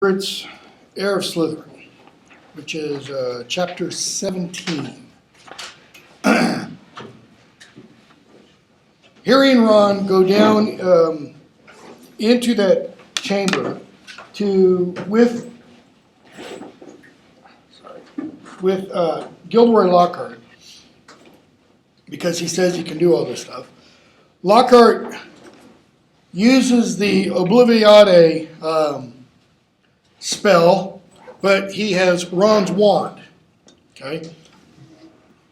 It's Heir of Slytherin, which is chapter 17. Harry and Ron go down into that chamber with Gilderoy Lockhart, because he says he can do all this stuff. Lockhart uses the Obliviate spell, but he has Ron's wand. Okay,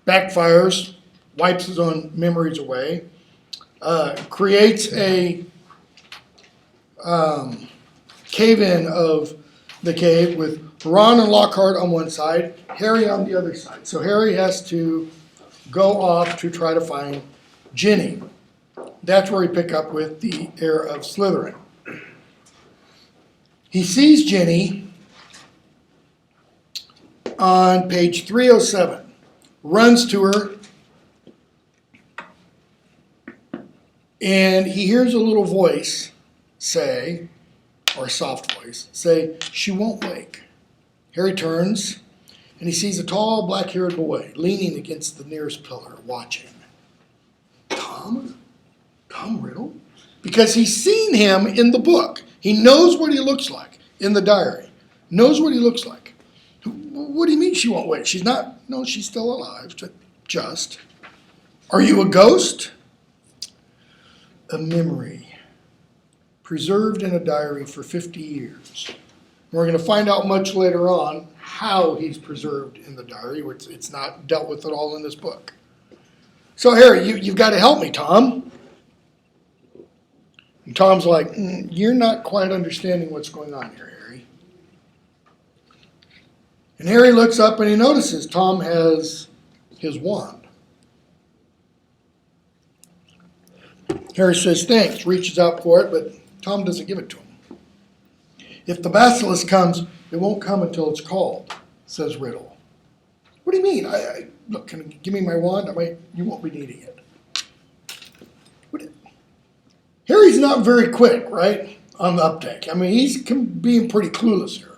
backfires, wipes his own memories away, creates a cave-in of the cave with Ron and Lockhart on one side, Harry on the other side. So Harry has to go off to try to find Ginny. That's where we pick up with the Heir of Slytherin. He sees Ginny on page 307, runs to her, and he hears a little voice say, or a soft voice, say, "She won't wake." Harry turns, and he sees a tall, black-haired boy leaning against the nearest pillar, watching. Tom Riddle? Because he's seen him in the book. He knows what he looks like in the diary. Knows what he looks like. What do you mean she won't wake? She's not, no, she's still alive. Just. Are you a ghost? A memory. Preserved in a diary for 50 years. We're going to find out much later on how he's preserved in the diary, which it's not dealt with at all in this book. So Harry, you've got to help me, Tom. And Tom's like, you're not quite understanding what's going on here, Harry. And Harry looks up and he notices Tom has his wand. Harry says thanks, reaches out for it, but Tom doesn't give it to him. If the basilisk comes, it won't come until it's called, says Riddle. What do you mean? Look, can you give me my wand? You won't be needing it. Harry's not very quick, right, on the uptake. I mean, he's being pretty clueless here.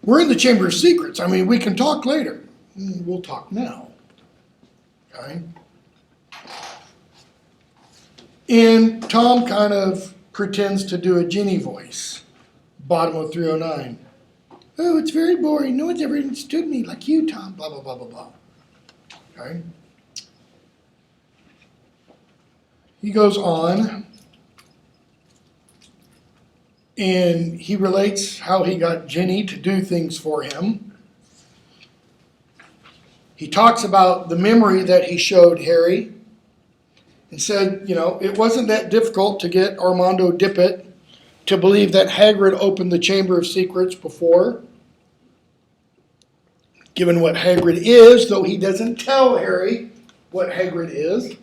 We're in the Chamber of Secrets. I mean, we can talk later. We'll talk now. Okay? And Tom kind of pretends to do a Ginny voice. Bottom of 309. Oh, it's very boring. No one's ever understood me like you, Tom. Blah, blah, blah, blah, blah. Okay? He goes on, and he relates how he got Ginny to do things for him. He talks about the memory that he showed Harry and said, it wasn't that difficult to get Armando Dippet to believe that Hagrid opened the Chamber of Secrets before. Given what Hagrid is, though he doesn't tell Harry what Hagrid is.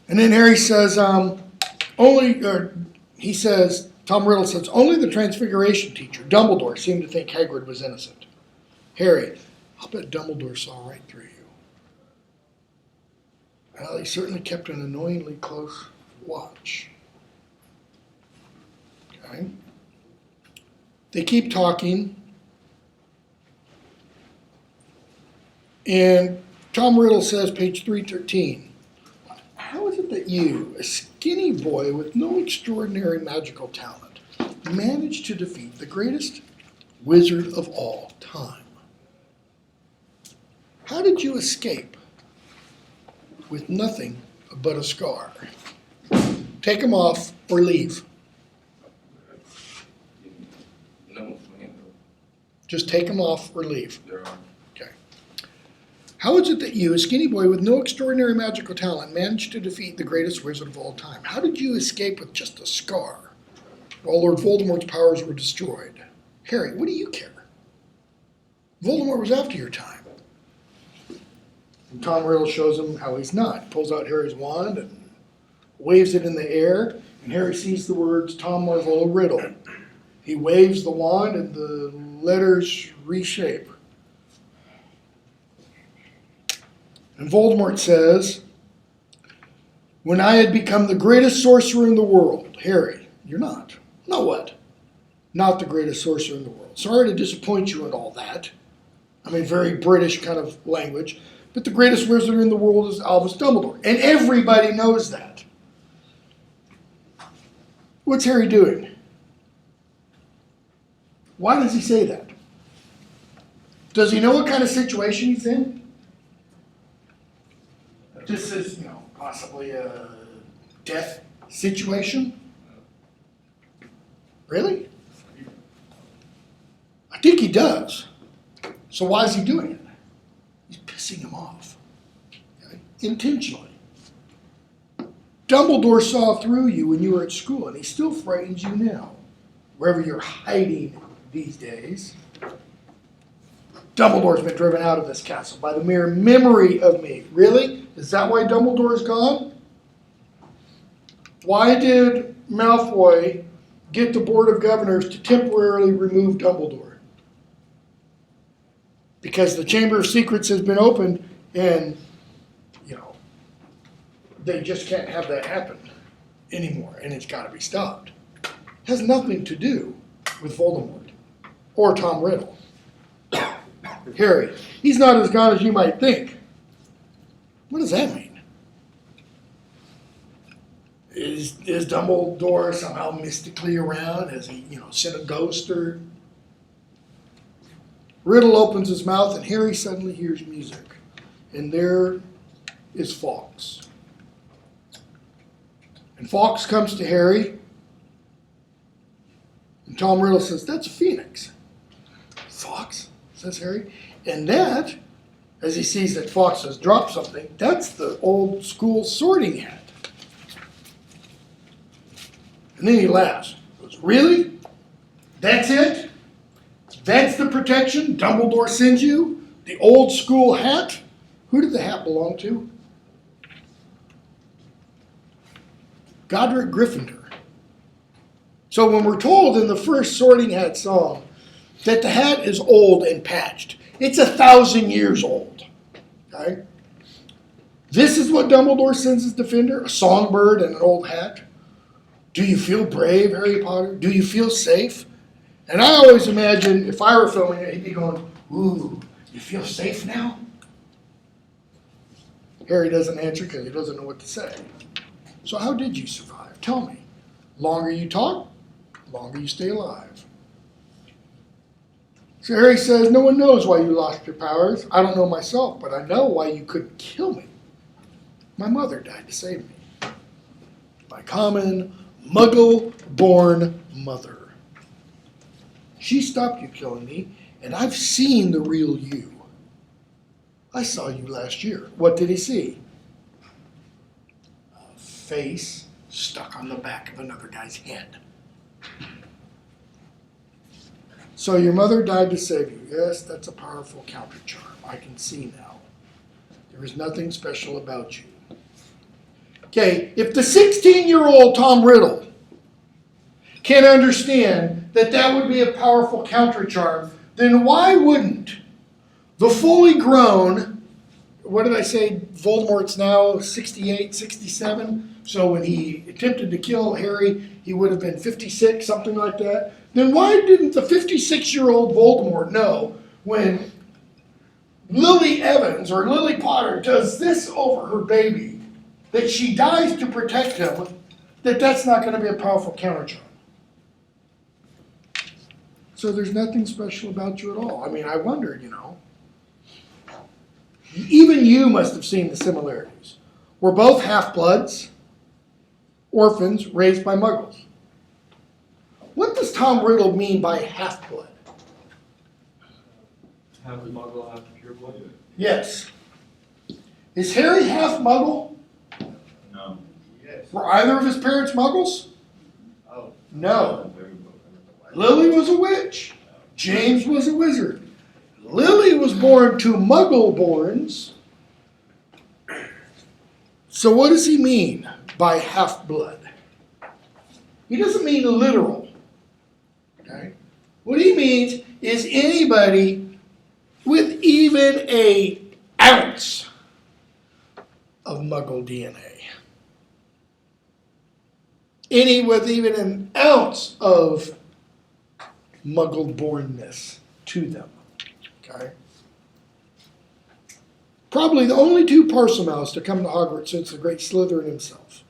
And then Harry says, Tom Riddle says, only the Transfiguration teacher, Dumbledore, seemed to think Hagrid was innocent. Harry, I'll bet Dumbledore saw right through you. Well, he certainly kept an annoyingly close watch. Okay. They keep talking. And Tom Riddle says, page 313, how is it that you, a skinny boy with no extraordinary magical talent, managed to defeat the greatest wizard of all time? How did you escape with nothing but a scar? Take him off or leave. Just take him off or leave. Okay. How is it that you, a skinny boy with no extraordinary magical talent, managed to defeat the greatest wizard of all time? How did you escape with just a scar while Lord Voldemort's powers were destroyed? Harry, what do you care? Voldemort was after your time. And Tom Riddle shows him how he's not. He pulls out Harry's wand and waves it in the air, and Harry sees the words Tom Marvolo Riddle. He waves the wand and the letters reshape. And Voldemort says, when I had become the greatest sorcerer in the world, Harry, You're not. Now what? Not the greatest sorcerer in the world. Sorry to disappoint you in all that. I mean, very British kind of language. But the greatest wizard in the world is Albus Dumbledore. And everybody knows that. What's Harry doing? Why does he say that? Does he know what kind of situation he's in? This is, possibly a death situation? Really? I think he does. So why is he doing it? He's pissing him off. Okay? Intentionally. Dumbledore saw through you when you were at school, and he still frightens you now. Wherever you're hiding these days. Dumbledore's been driven out of this castle by the mere memory of me. Really? Is that why Dumbledore is gone? Why did Malfoy get the Board of Governors to temporarily remove Dumbledore? Because the Chamber of Secrets has been opened and, they just can't have that happen anymore, and it's got to be stopped. It has nothing to do with Voldemort or Tom Riddle. Harry, he's not as gone as you might think. What does that mean? Is Dumbledore somehow mystically around? Has he, sent a ghost or... Riddle opens his mouth and Harry suddenly hears music. And there is Fawkes. And Fawkes comes to Harry. And Tom Riddle says, "That's a phoenix." "Fawkes?" says Harry. And that, as he sees that Fawkes has dropped something, that's the old school sorting hat. And then he laughs. He goes, "Really? That's it? That's the protection Dumbledore sends you? The old school hat?" Who did the hat belong to? Godric Gryffindor. So when we're told in the first Sorting Hat song that the hat is old and patched, it's 1,000 years old. Okay? This is what Dumbledore sends his defender, a songbird and an old hat. Do you feel brave, Harry Potter? Do you feel safe? And I always imagine if I were filming it, he'd be going, "Ooh, you feel safe now?" Harry doesn't answer because he doesn't know what to say. So how did you survive? Tell me. Longer you talk, longer you stay alive. So Harry says, "No one knows why you lost your powers. I don't know myself, but I know why you couldn't kill me. My mother died to save me. My common, muggle-born mother. She stopped you killing me, and I've seen the real you. I saw you last year." What did he see? A face stuck on the back of another guy's head. So your mother died to save you. Yes, that's a powerful counter charm. I can see now. There is nothing special about you. Okay, if the 16-year-old Tom Riddle can understand that that would be a powerful counter charm, then why wouldn't the fully grown, what did I say, Voldemort's now 68, 67, so when he attempted to kill Harry, he would have been 56, something like that. Then why didn't the 56-year-old Voldemort know when Lily Evans or Lily Potter does this over her baby, that she dies to protect him, that that's not going to be a powerful counter charm? So there's nothing special about you at all. I mean, I wondered, Even you must have seen the similarities. We're both half-bloods, orphans raised by muggles. What does Tom Riddle mean by half-blood? Half muggle, half pure blood? Yes. Is Harry half-muggle? No. Yes. Were either of his parents muggles? Oh. No. Lily was a witch. James was a wizard. Lily was born to muggle-borns. So what does he mean by half-blood? He doesn't mean literal. Okay? What he means is anybody with even an ounce of muggle DNA. any with even an ounce of muggle-bornness to them. Okay? Probably the only two Parselmouths to come to Hogwarts since the great Slytherin himself.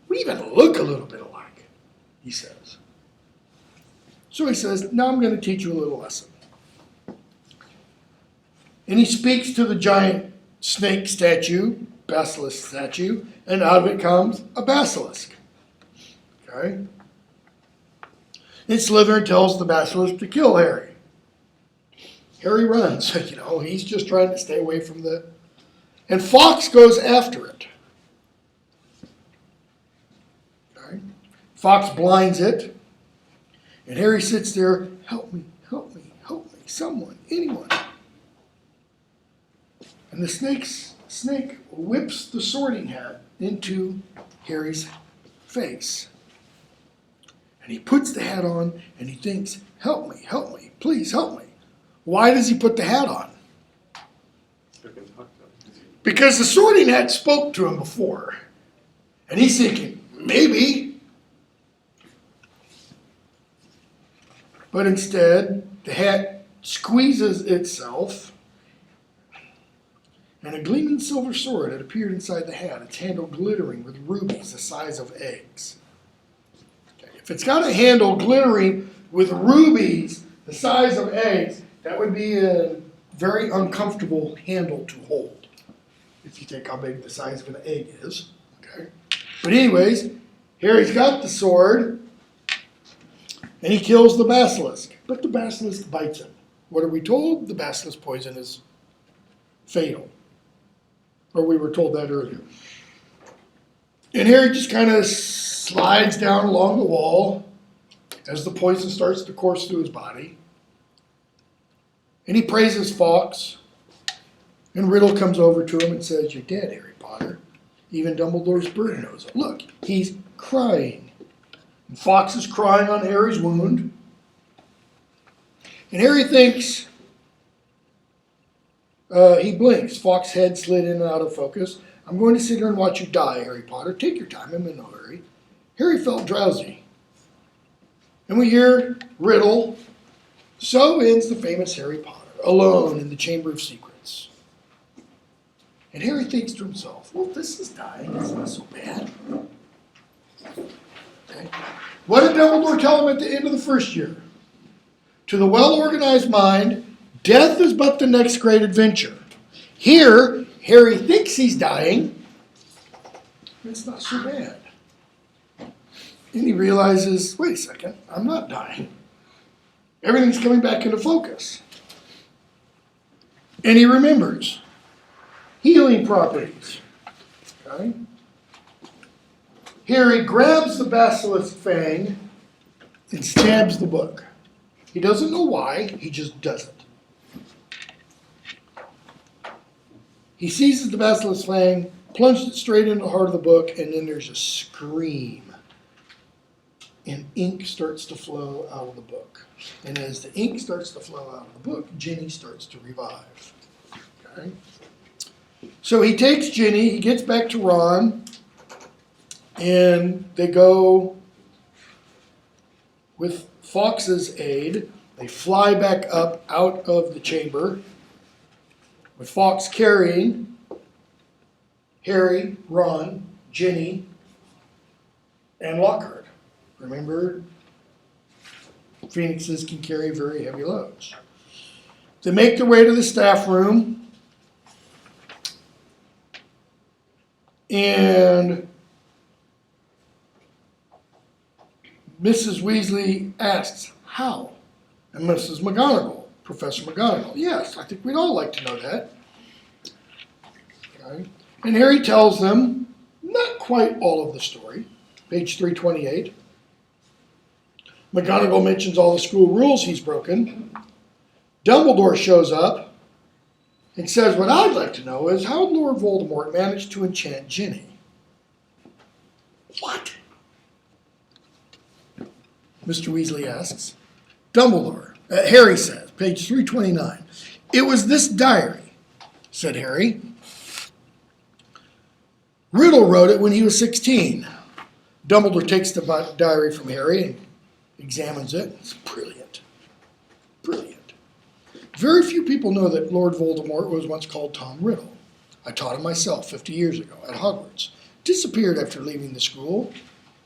We even look a little bit alike, he says. So he says, now I'm going to teach you a little lesson. And he speaks to the giant snake statue, basilisk statue, and out of it comes a basilisk. Okay? And Slytherin tells the basilisk to kill Harry. Harry runs, he's just trying to stay away from the... And Fawkes goes after it. Okay? Fawkes blinds it, and Harry sits there, help me, help me, help me, someone, anyone. And the snake whips the sorting hat into Harry's face. And he puts the hat on and he thinks, help me, please help me. Why does he put the hat on? Because the sorting hat spoke to him before. And he's thinking, maybe. But instead, the hat squeezes itself, and a gleaming silver sword had appeared inside the hat, its handle glittering with rubies the size of eggs. Okay. If it's got a handle glittering with rubies the size of eggs, that would be a very uncomfortable handle to hold, if you think how big the size of an egg is. Okay. But anyways, Harry's got the sword, and he kills the basilisk. But the basilisk bites him. What are we told? The basilisk poison is fatal. Or we were told that earlier. And Harry just kind of slides down along the wall as the poison starts to course through his body. And he praises Fawkes. And Riddle comes over to him and says, you're dead, Harry Potter. Even Dumbledore's bird knows it. Look, he's crying. And Fawkes is crying on Harry's wound. And Harry thinks... he blinks. Fawkes' head slid in and out of focus. I'm going to sit here and watch you die, Harry Potter. Take your time. I'm in no hurry. Harry felt drowsy. And we hear Riddle. So ends the famous Harry Potter, alone in the Chamber of Secrets. And Harry thinks to himself, well, this is dying. It's not so bad. Okay. What did Dumbledore tell him at the end of the first year? To the well-organized mind, death is but the next great adventure. Here, Harry thinks he's dying. It's not so bad. And he realizes, wait a second, I'm not dying. Everything's coming back into focus. And he remembers healing properties. Okay? Harry grabs the basilisk fang and stabs the book. He doesn't know why, he just does it. He seizes the basilisk fang, plunged it straight into the heart of the book, and then there's a scream. And ink starts to flow out of the book. And as the ink starts to flow out of the book, Ginny starts to revive. Okay? So he takes Ginny, he gets back to Ron, and they go with Fawkes' aid. They fly back up out of the chamber, with Fawkes carrying Harry, Ron, Ginny, and Lockhart. Remember, phoenixes can carry very heavy loads. They make their way to the staff room, and Mrs. Weasley asks, how? And Mrs. McGonagall, Professor McGonagall, yes, I think we'd all like to know that. Okay. And Harry tells them, not quite all of the story, page 328. McGonagall mentions all the school rules he's broken. Dumbledore shows up and says, what I'd like to know is how Lord Voldemort managed to enchant Ginny. What? Mr. Weasley asks. Dumbledore, Harry says, page 329. It was this diary, said Harry. Riddle wrote it when he was 16. Dumbledore takes the diary from Harry and examines it. It's brilliant. Brilliant. Very few people know that Lord Voldemort was once called Tom Riddle. I taught him myself 50 years ago at Hogwarts. Disappeared after leaving the school.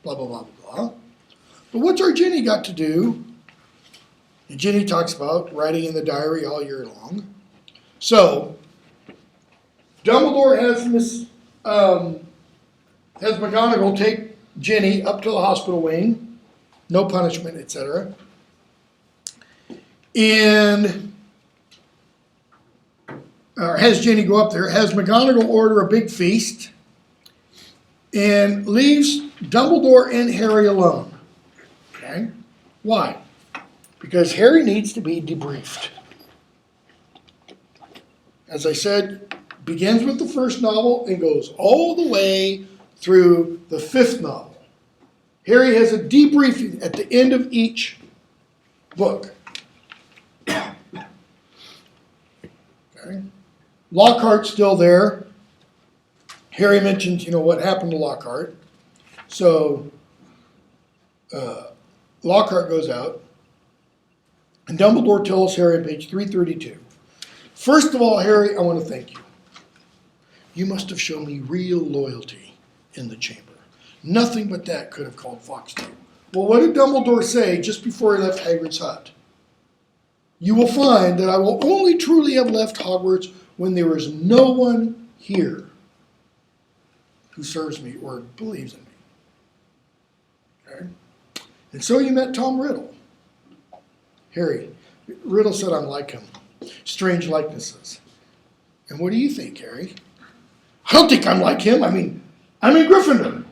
Blah, blah, blah, blah, blah. But what's our Ginny got to do? And Ginny talks about writing in the diary all year long. So, Dumbledore has McGonagall take Ginny up to the hospital wing, no punishment, etc. And has Ginny go up there, has McGonagall order a big feast, and leaves Dumbledore and Harry alone. Okay? Why? Because Harry needs to be debriefed. As I said, begins with the first novel and goes all the way through the fifth novel. Harry has a debriefing at the end of each book. Okay. Lockhart's still there. Harry mentions, what happened to Lockhart. So Lockhart goes out, and Dumbledore tells Harry on page 332, first of all, Harry, I want to thank you. You must have shown me real loyalty in the chamber. Nothing but that could have called foxtail. Well, what did Dumbledore say just before he left Hagrid's hut? You will find that I will only truly have left Hogwarts when there is no one here who serves me or believes in me. Okay? And so you met Tom Riddle. Harry, Riddle said I'm like him. Strange likenesses. And what do you think, Harry? I don't think I'm like him. I'm in Gryffindor.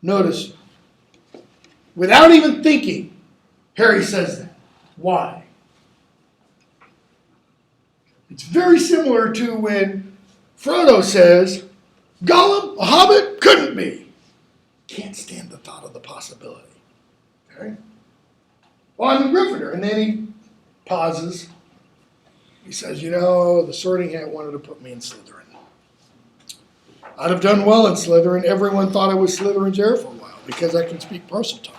Notice, without even thinking, Harry says that. Why? It's very similar to when Frodo says, Gollum, a hobbit, couldn't be. Can't stand the thought of the possibility. Okay? Well, I'm in Gryffindor. And then he pauses. He says, the Sorting Hat wanted to put me in Slytherin. I'd have done well in Slytherin. Everyone thought I was Slytherin's heir for a while because I can speak Parseltongue.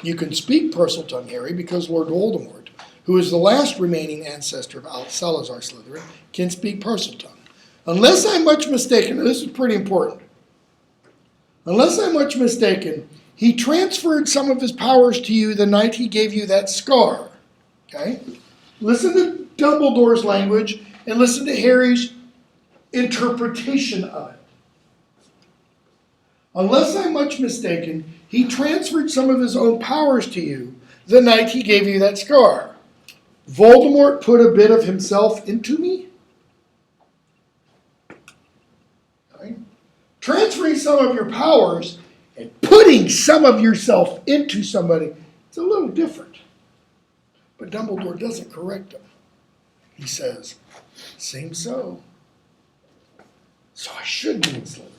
You can speak Parseltongue, Harry, because Lord Voldemort, who is the last remaining ancestor of Salazar Slytherin, can speak Parseltongue. Unless I'm much mistaken, and this is pretty important, unless I'm much mistaken, he transferred some of his powers to you the night he gave you that scar. Okay? Listen to Dumbledore's language and listen to Harry's interpretation of it. Unless I'm much mistaken, he transferred some of his own powers to you the night he gave you that scar. Voldemort put a bit of himself into me? Okay. Transferring some of your powers and putting some of yourself into somebody, it's a little different. But Dumbledore doesn't correct him. He says, seems so. So I should be in Slytherin.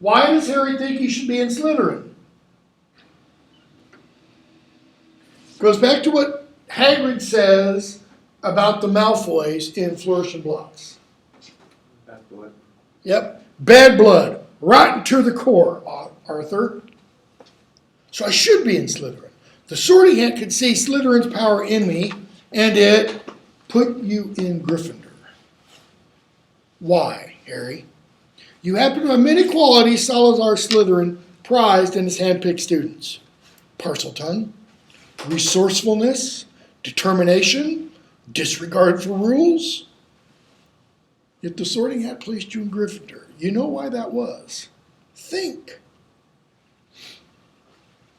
Why does Harry think he should be in Slytherin? Goes back to what Hagrid says about the Malfoys in Flourish and Blotts. Bad blood. Yep. Bad blood. Rotten to the core, Arthur. So I should be in Slytherin. The Sorting Hat could see Slytherin's power in me, and it put you in Gryffindor. Why, Harry? You happen to have many qualities Salazar Slytherin prized in his handpicked students. Parseltongue, resourcefulness, determination, disregard for rules. Yet the Sorting Hat placed you in Gryffindor. You know why that was. Think.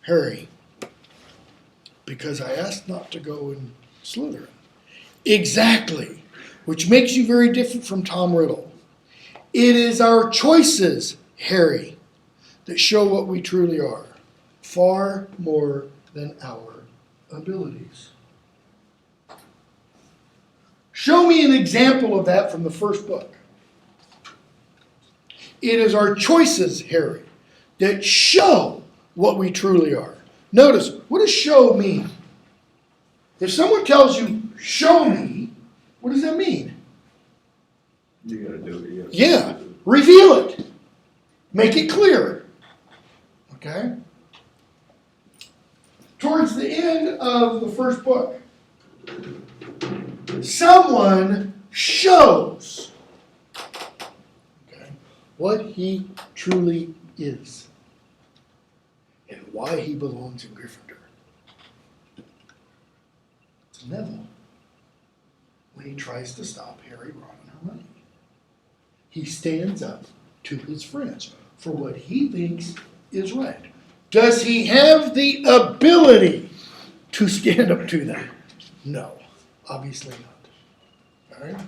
Harry, because I asked not to go in Slytherin. Exactly. Which makes you very different from Tom Riddle. It is our choices, Harry, that show what we truly are. Far more than our abilities. Show me an example of that from the first book. It is our choices, Harry, that show what we truly are. Notice, what does show mean? If someone tells you, show me, what does that mean? You gotta do it, Yeah, reveal it. Make it clear. Okay? Towards the end of the first book, someone shows, okay, what he truly is and why he belongs in Gryffindor. It's Neville when he tries to stop Harry, Ron, and Hermione. He stands up to his friends for what he thinks is right. Does he have the ability to stand up to them? No, obviously not. All right?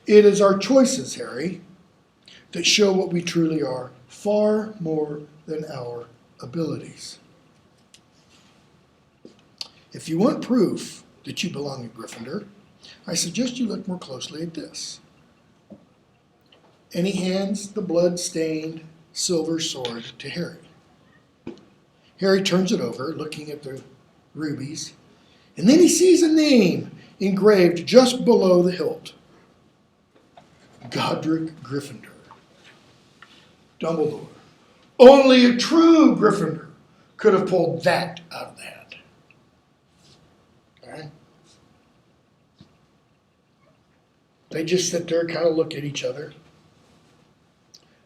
It is our choices, Harry, that show what we truly are, far more than our abilities. If you want proof that you belong in Gryffindor, I suggest you look more closely at this. And he hands the blood-stained silver sword to Harry. Harry turns it over, looking at the rubies, and then he sees a name engraved just below the hilt. Godric Gryffindor. Dumbledore. Only a true Gryffindor could have pulled that out of the hat. Okay? They just sit there and kind of look at each other.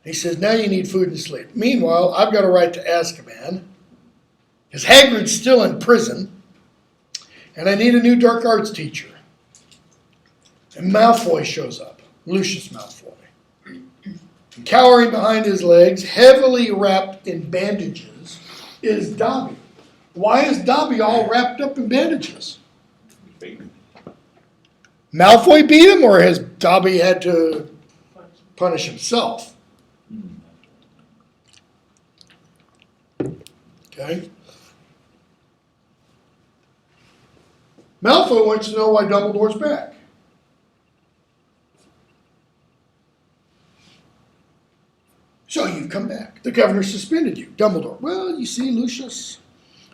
He says, now you need food and sleep. Meanwhile, I've got a right to Azkaban, because Hagrid's still in prison, and I need a new dark arts teacher. And Malfoy shows up, Lucius Malfoy. And cowering behind his legs, heavily wrapped in bandages, is Dobby. Why is Dobby all wrapped up in bandages? Malfoy beat him, or has Dobby had to punish himself? Okay. Malfoy wants to know why Dumbledore's back. So you've come back. The governor suspended you. Dumbledore. Well, you see, Lucius,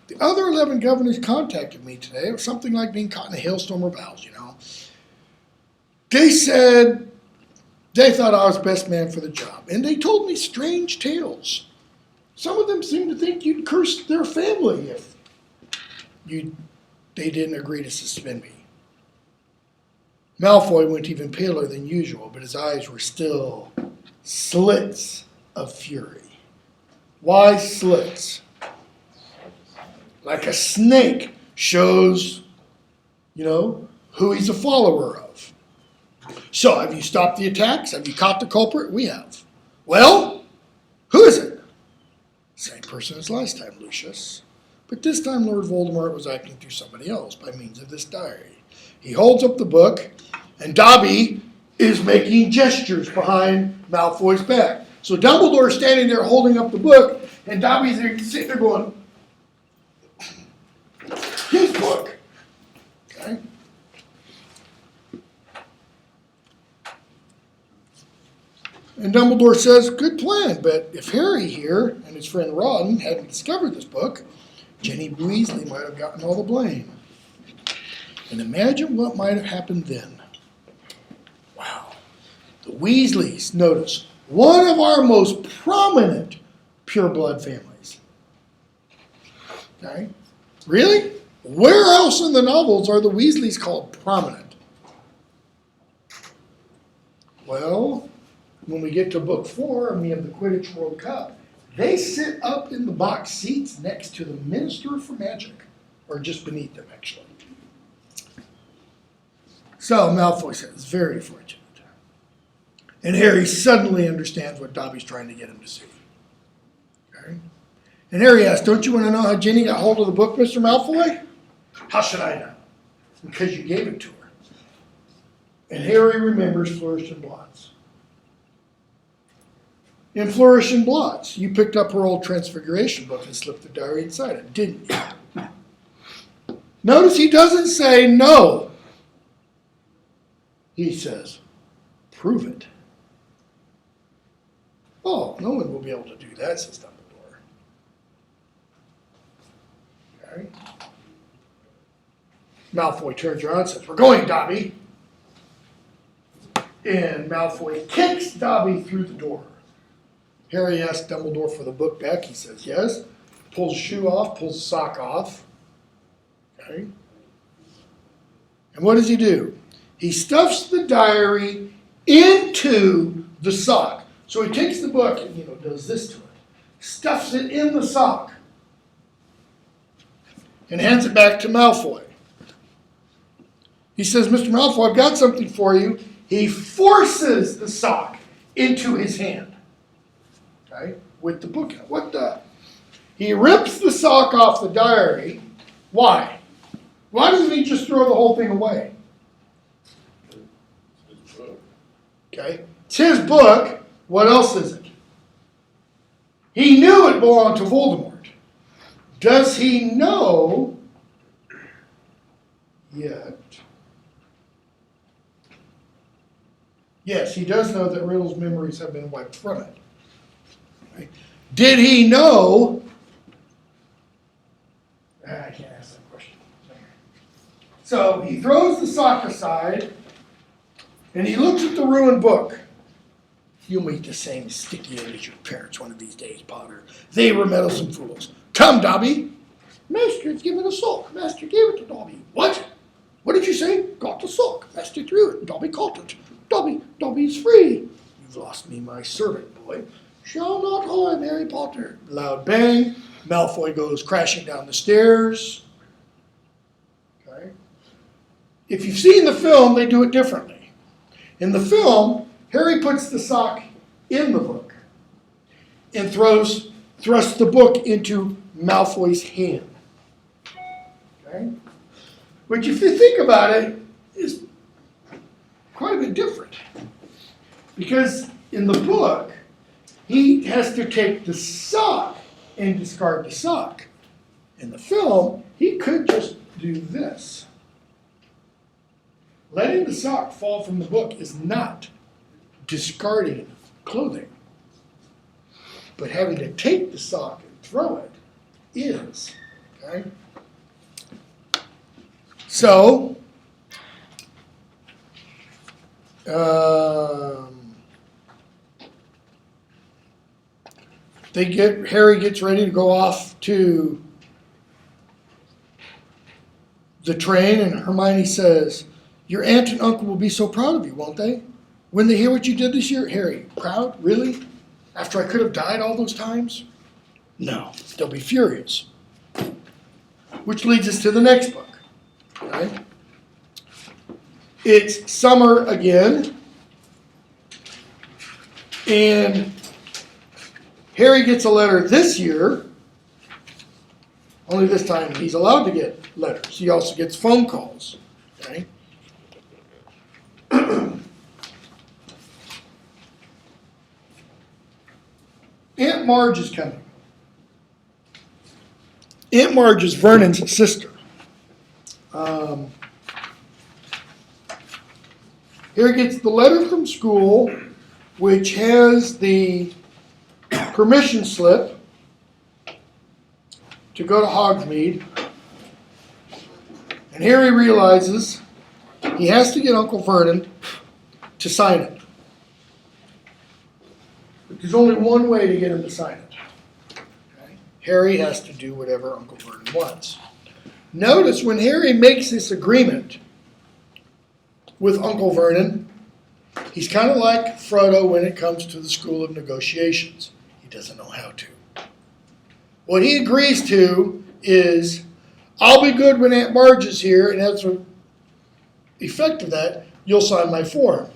the other 11 governors contacted me today. It was something like being caught in a hailstorm of owls, you know. They said they thought I was best man for the job. And they told me strange tales. Some of them seemed to think you'd cursed their family if they didn't agree to suspend me. Malfoy went even paler than usual, but his eyes were still slits of fury. Why slits? Like a snake shows, who he's a follower of. So, have you stopped the attacks? Have you caught the culprit? We have. Well, who is it? Same person as last time, Lucius. But this time Lord Voldemort was acting through somebody else by means of this diary. He holds up the book, and Dobby is making gestures behind Malfoy's back. So Dumbledore's standing there holding up the book, and Dobby's there, sitting there going, his book. Okay? And Dumbledore says, good plan, but if Harry here and his friend Ron hadn't discovered this book, Ginny Weasley might have gotten all the blame. And imagine what might have happened then. Wow. The Weasleys, notice, one of our most prominent pureblood families. Okay? Really? Where else in the novels are the Weasleys called prominent? Well, when we get to book 4 and we have the Quidditch World Cup, they sit up in the box seats next to the Minister for Magic, or just beneath them, actually. So Malfoy says, very fortunate. And Harry suddenly understands what Dobby's trying to get him to see. Okay? And Harry asks, don't you want to know how Ginny got hold of the book, Mr. Malfoy? How should I know? Because you gave it to her. And Harry remembers Flourish and Blots. In Flourish and Blots, you picked up her old Transfiguration book and slipped the diary inside it, didn't you? Notice he doesn't say no. He says, prove it. Oh, no one will be able to do that, says Dumbledore. Okay. Malfoy turns around and says, we're going, Dobby. And Malfoy kicks Dobby through the door. Harry asks Dumbledore for the book back. He says yes. Pulls the shoe off, pulls the sock off. Okay. And what does he do? He stuffs the diary into the sock. So he takes the book and, does this to it. Stuffs it in the sock. And hands it back to Malfoy. He says, Mr. Malfoy, I've got something for you. He forces the sock into his hand. Okay? With the book in it. What the? He rips the sock off the diary. Why? Why doesn't he just throw the whole thing away? Okay? It's his book. What else is it? He knew it belonged to Voldemort. Does he know yet? Yes, he does know that Riddle's memories have been wiped from it. Right? Did he know? I can't ask that question. So he throws the sock aside and he looks at the ruined book. You'll meet the same sticky end as your parents one of these days, Potter. They were meddlesome fools. Come, Dobby. Master has given a sock. Master gave it to Dobby. What? What did you say? Got the sock. Master threw it. Dobby caught it. Dobby's free. You've lost me, my servant boy. Shall not harm Harry Potter. Loud bang. Malfoy goes crashing down the stairs. Okay. If you've seen the film, they do it differently. In the film, Harry puts the sock in the book and thrusts the book into Malfoy's hand. Okay? Which, if you think about it, is quite a bit different. Because in the book, he has to take the sock and discard the sock. In the film, he could just do this. Letting the sock fall from the book is not discarding clothing. But having to take the sock and throw it is. Okay? So, Harry gets ready to go off to the train, and Hermione says, your aunt and uncle will be so proud of you, won't they? When they hear what you did this year? Harry, proud? Really? After I could have died all those times? No, they'll be furious. Which leads us to the next book. Okay? It's summer again. And Harry gets a letter this year. Only this time he's allowed to get letters. He also gets phone calls. Okay? Aunt Marge is coming. Aunt Marge is Vernon's sister. Here gets the letter from school, which has the permission slip to go to Hogsmeade. And Harry realizes he has to get Uncle Vernon to sign it. But there's only one way to get him to sign it. Okay? Harry has to do whatever Uncle Vernon wants. Notice when Harry makes this agreement with Uncle Vernon, he's kind of like Frodo when it comes to the School of Negotiations. He doesn't know how to. What he agrees to is, I'll be good when Aunt Marge is here, and as an effect of that, you'll sign my form.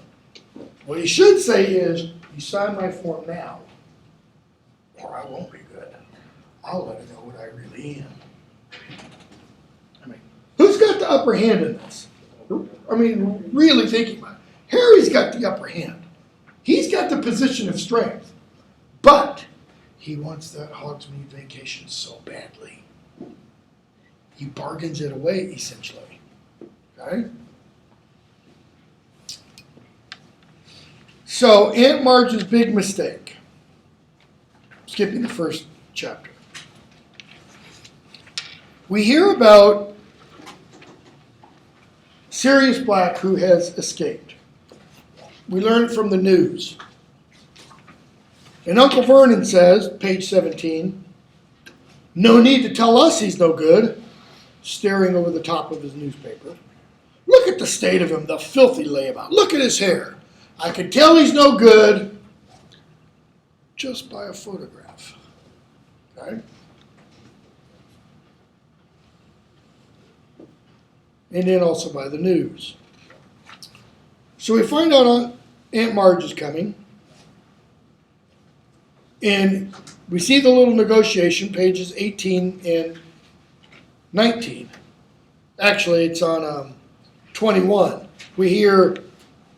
What he should say is, you sign my form now, or I won't be good. I'll let her know what I really am. I mean, who's got the upper hand in this? I mean, really thinking about it. Harry's got the upper hand. He's got the position of strength. But he wants that Hogsmeade vacation so badly. He bargains it away, essentially. Okay? So, Aunt Marge's big mistake. Skipping the first chapter. We hear about Sirius Black, who has escaped. We learn it from the news. And Uncle Vernon says, page 17, no need to tell us he's no good, staring over the top of his newspaper. Look at the state of him, the filthy layabout. Look at his hair. I can tell he's no good just by a photograph. Okay? And then also by the news. So we find out Aunt Marge is coming. And we see the little negotiation, pages 18 and 19. Actually, it's on 21. We hear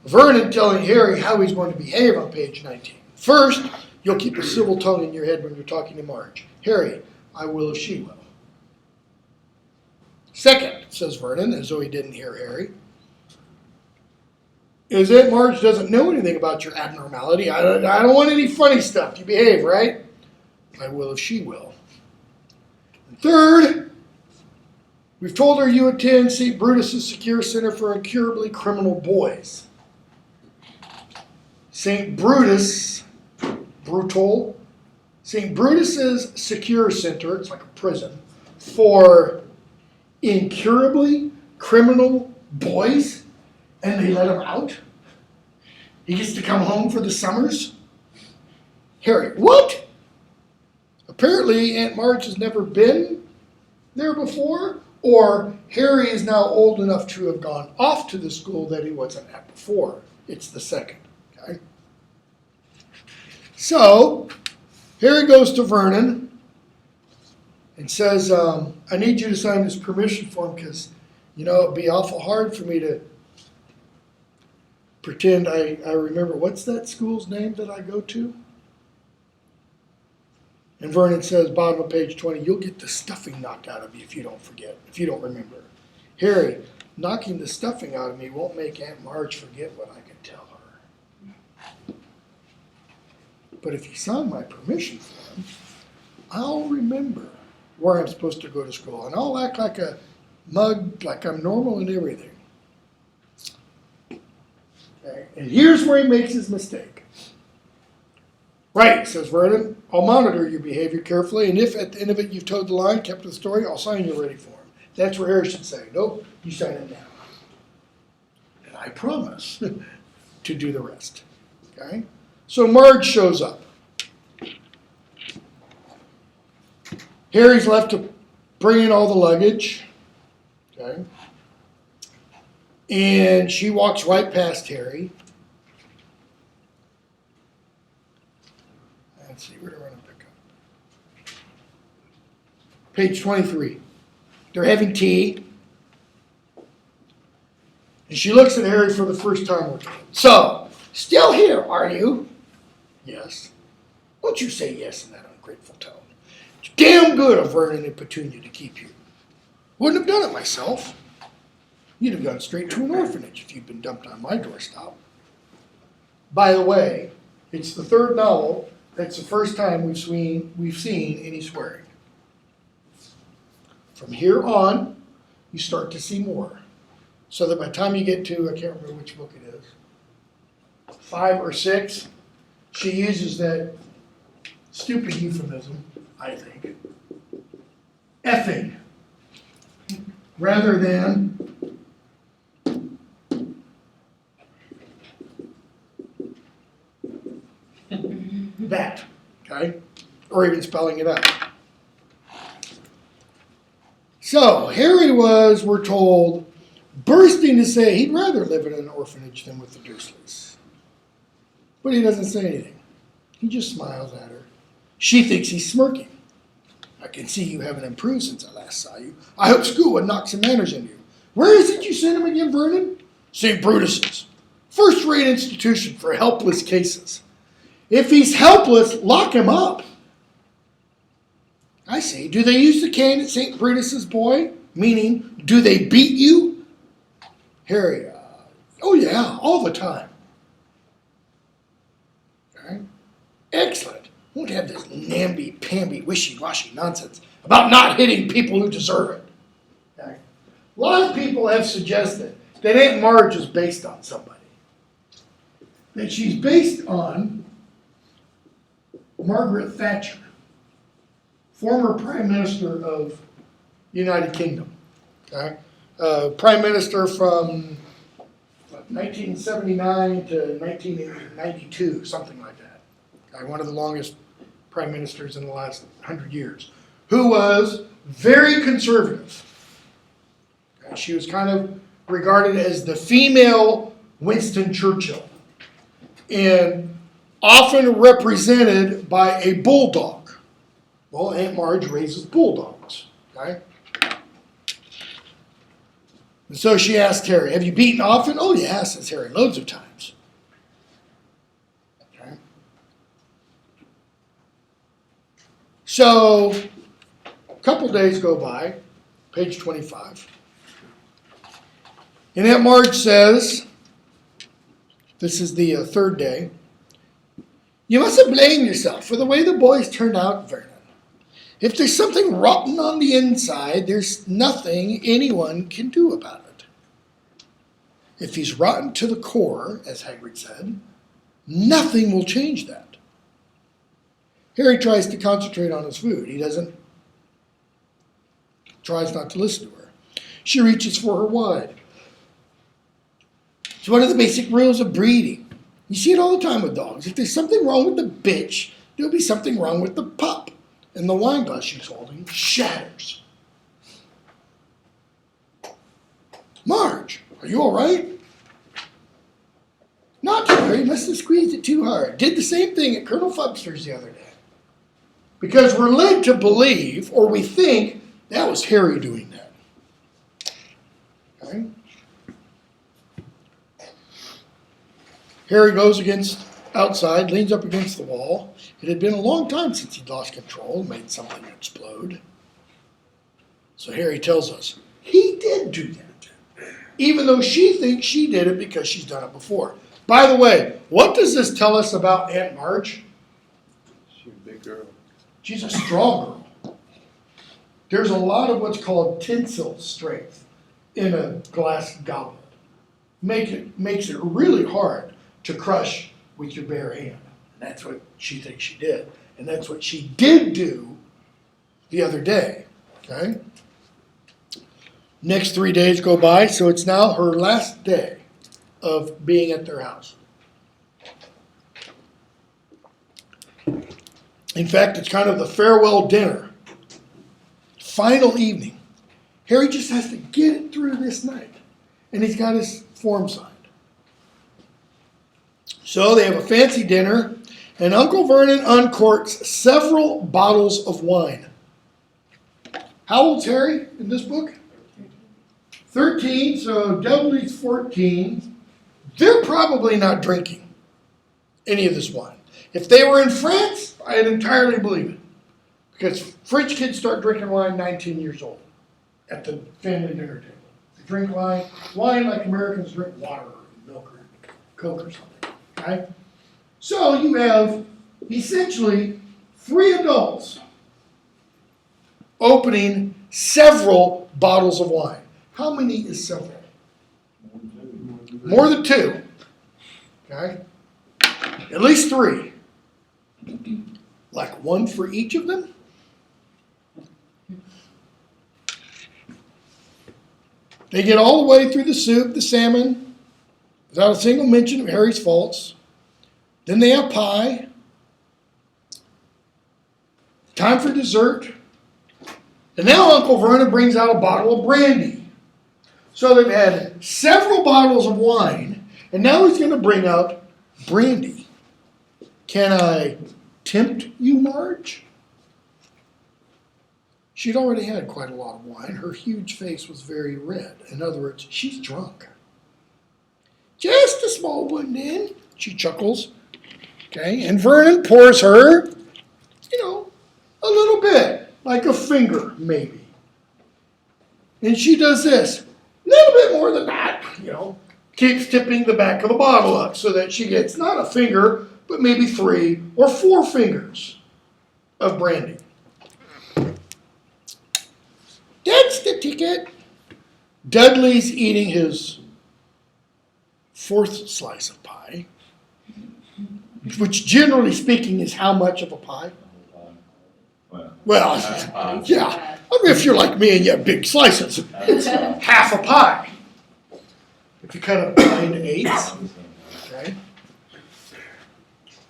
Vernon telling Harry how he's going to behave on page 19. First, you'll keep a civil tongue in your head when you're talking to Marge. Harry, I will if she will. Second, says Vernon, as though he didn't hear Harry, is Aunt Marge doesn't know anything about your abnormality. I don't want any funny stuff. You behave, right? I will if she will. And third, we've told her you attend St. Brutus's Secure Center for Incurably Criminal Boys. St. Brutus's Secure Center, it's like a prison, for incurably criminal boys, and they let him out? He gets to come home for the summers? Harry, what? Apparently Aunt Marge has never been there before, or Harry is now old enough to have gone off to the school that he wasn't at before. It's the second, okay? So, Harry goes to Vernon and says, I need you to sign this permission form because, it'd be awful hard for me to pretend I remember. What's that school's name that I go to? And Vernon says, bottom of page 20, you'll get the stuffing knocked out of you if you don't forget, if you don't remember. Harry, knocking the stuffing out of me won't make Aunt Marge forget what I can tell her. But if you sign my permission form, I'll remember where I'm supposed to go to school, and I'll act like a mug, like I'm normal and everything. Okay. And here's where he makes his mistake. Right, says Vernon, I'll monitor your behavior carefully, and if at the end of it you've toed the line, kept to the story, I'll sign your ready form. That's where Harry should say, nope, you sign it now. And I promise to do the rest. Okay? So Marge shows up. Harry's left to bring in all the luggage. Okay? And she walks right past Harry. Let's see, where do I want to pick up? Page 23. They're having tea. And she looks at Harry for the first time. So, still here, are you? Yes. Don't you say yes in that ungrateful tone. It's damn good of Vernon and Petunia to keep you. Wouldn't have done it myself. You'd have gone straight to an orphanage if you'd been dumped on my doorstep. By the way, it's the third novel. That's the first time we've seen any swearing. From here on, you start to see more. So that by the time you get to, I can't remember which book it is, 5 or 6, she uses that stupid euphemism, I think, effing, rather than that, okay? Or even spelling it out. So, Harry was, we're told, bursting to say he'd rather live in an orphanage than with the Dursleys. But he doesn't say anything. He just smiles at her. She thinks he's smirking. I can see you haven't improved since I last saw you. I hope school would knock some manners in you. Where is it you sent him again, Vernon? St. Brutus's. First-rate institution for helpless cases. If he's helpless, lock him up. I see. Do they use the cane at St. Brutus's, boy? Meaning, do they beat you? Harry, oh yeah, all the time. Okay. Excellent. Won't have this namby-pamby, wishy-washy nonsense about not hitting people who deserve it. Okay. A lot of people have suggested that Aunt Marge is based on somebody. That she's based on Margaret Thatcher, former Prime Minister of the United Kingdom. Okay? Prime Minister from 1979 to 1992, something like that. Okay? One of the longest prime ministers in the last 100 years, who was very conservative. Okay? She was kind of regarded as the female Winston Churchill, and often represented by a bulldog. Well, Aunt Marge raises bulldogs, okay? And so she asked Harry, have you beaten often? Oh, yeah, says Harry, loads of times. Okay. So, a couple days go by, page 25. And Aunt Marge says, this is the third day, you mustn't blame yourself for the way the boys turned out, Vernon. If there's something rotten on the inside, there's nothing anyone can do about it. If he's rotten to the core, as Hagrid said, nothing will change that. Harry tries to concentrate on his food. He tries not to listen to her. She reaches for her wine. It's one of the basic rules of breeding. You see it all the time with dogs. If there's something wrong with the bitch, there'll be something wrong with the pup. And the wine glass she's holding shatters. Marge, are you all right? Not Harry, must have squeezed it too hard. Did the same thing at Colonel Fubster's the other day. Because we're led to believe, or we think, that was Harry doing that. Okay? Harry goes outside, leans up against the wall. It had been a long time since he'd lost control and made something explode. So Harry tells us, he did do that. Even though she thinks she did it because she's done it before. By the way, what does this tell us about Aunt Marge? She's a big girl. She's a strong girl. There's a lot of what's called tensile strength in a glass goblet. Makes it really hard to crush with your bare hand. And that's what she thinks she did. And that's what she did do the other day. Okay? Next 3 days go by, so it's now her last day of being at their house. In fact, it's kind of the farewell dinner. Final evening. Harry just has to get it through this night. And he's got his form signed. So they have a fancy dinner, and Uncle Vernon uncorks several bottles of wine. How old's Harry in this book? 13, so Dudley's 14. They're probably not drinking any of this wine. If they were in France, I'd entirely believe it. Because French kids start drinking wine 19 years old at the family dinner table. They drink wine like Americans drink water or milk or Coke or something. Okay? So you have essentially 3 adults opening several bottles of wine. How many is several? More than 2. Okay? At least 3. Like 1 for each of them? They get all the way through the soup, the salmon, without a single mention of Harry's faults. Then they have pie. Time for dessert. And now Uncle Vernon brings out a bottle of brandy. So they've had several bottles of wine, and now he's going to bring out brandy. Can I tempt you, Marge? She'd already had quite a lot of wine. Her huge face was very red. In other words, she's drunk. Just a small one, then, she chuckles. Okay, and Vernon pours her, a little bit, like a finger, maybe. And she does this, a little bit more than that, keeps tipping the back of the bottle up so that she gets not a finger, but maybe 3 or 4 fingers of brandy. That's the ticket. Dudley's eating his 4th slice of pie. which generally speaking is how much of a pie? Well, yeah. I mean, if you're like me and you have big slices, it's half a pie. If you cut a pie into eighths, okay.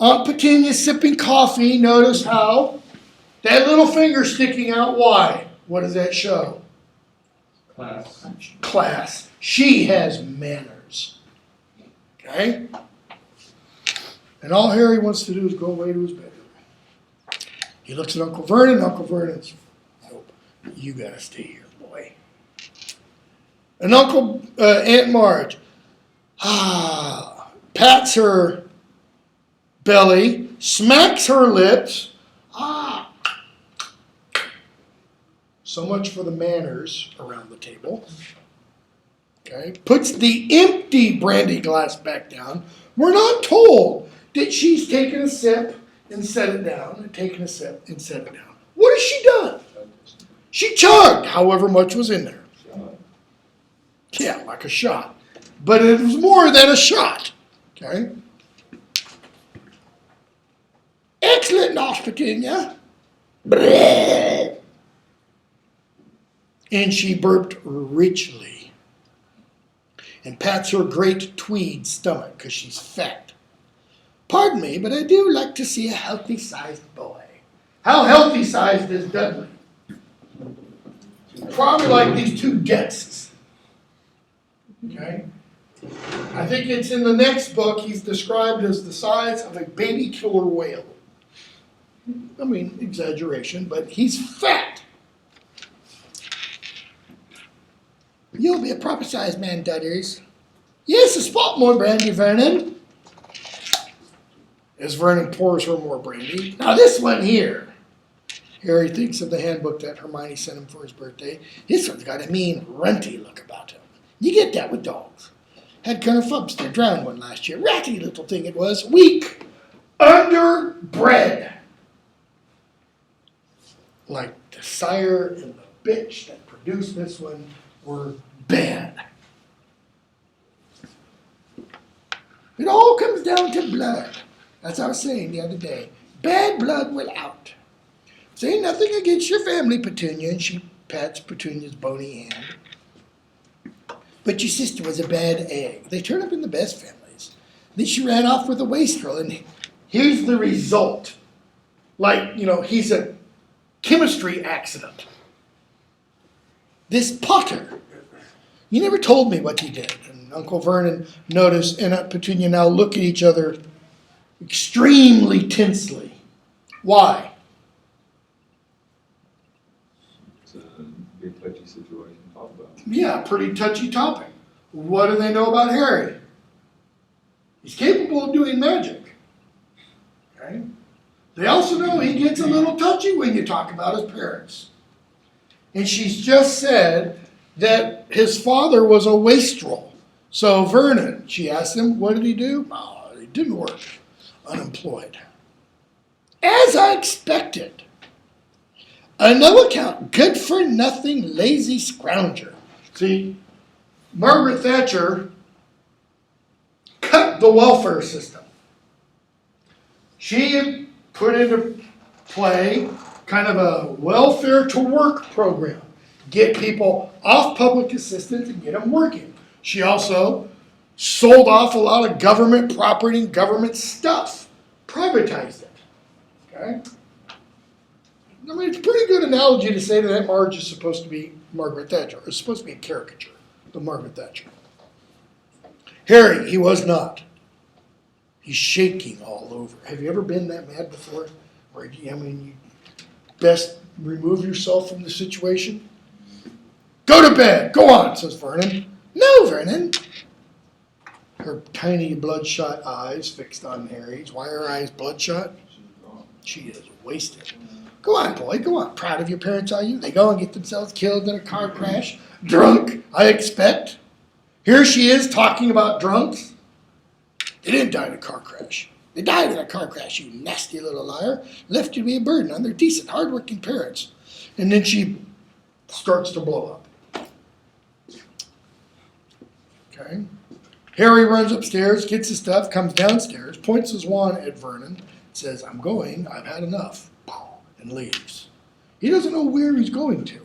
Aunt Petunia's sipping coffee. Notice how that little finger sticking out. Why? What does that show? Class. She has manners. Okay? And all Harry wants to do is go away to his bedroom. He looks at Uncle Vernon. Uncle Vernon's, nope, you gotta stay here, boy. And Aunt Marge, pats her belly, smacks her lips. So much for the manners around the table. Okay, puts the empty brandy glass back down. We're not told that she's taken a sip and set it down, and taken a sip and set it down. What has she done? She chugged however much was in there. Yeah, like a shot. But it was more than a shot. Okay? Excellent, North Virginia. And she burped richly and pats her great tweed stomach because she's fat. Pardon me, but I do like to see a healthy-sized boy. How healthy-sized is Dudley? Probably like these two guests. Okay? I think it's in the next book, he's described as the size of a baby killer whale. I mean, exaggeration, but he's fat. You'll be a proper-sized man, Dudders. Yes, a spot more brandy, Vernon. As Vernon pours her more brandy. Now this one here. Harry thinks of the handbook that Hermione sent him for his birthday. This one's got a mean, runty look about him. You get that with dogs. Had Colonel Fubster drowned one last year. Ratty little thing it was. Weak. Underbred. Like the sire and the bitch that produced this one were bad. It all comes down to blood. As I was saying the other day. Bad blood will out. Say nothing against your family, Petunia, and she pats Petunia's bony hand. But your sister was a bad egg. They turn up in the best families. Then she ran off with a wastrel, and here's the result. Like, he's a chemistry accident. This Potter, you never told me what he did. And Uncle Vernon noticed, and Aunt Petunia now look at each other extremely tensely. Why? It's a big touchy situation to talk about. Yeah, pretty touchy topic. What do they know about Harry? He's capable of doing magic. Okay? They also know he gets a little touchy when you talk about his parents. And she's just said that his father was a wastrel. So Vernon, she asked him, what did he do? Oh, it didn't work. Unemployed. As I expected. A no account, good for nothing, lazy scrounger. See, Margaret Thatcher cut the welfare system. She put into play kind of a welfare to work program. Get people off public assistance and get them working. She also sold off a lot of government property and government stuff. Privatized it. Okay? I mean, it's a pretty good analogy to say that Marge is supposed to be Margaret Thatcher. It's supposed to be a caricature of Margaret Thatcher. Harry, he was not. He's shaking all over. Have you ever been that mad before? Where, you best remove yourself from the situation? Go to bed. Go on, says Vernon. No, Vernon. Her tiny bloodshot eyes fixed on Harry's. Why are her eyes bloodshot? She is wasted. Go on, boy, go on. Proud of your parents, are you? They go and get themselves killed in a car crash. Drunk, I expect. Here she is talking about drunks. They didn't die in a car crash. They died in a car crash, you nasty little liar. Left you to be a burden on their decent, hardworking parents. And then she starts to blow up. Okay? Harry runs upstairs, gets his stuff, comes downstairs, points his wand at Vernon, says, I'm going, I've had enough, and leaves. He doesn't know where he's going to,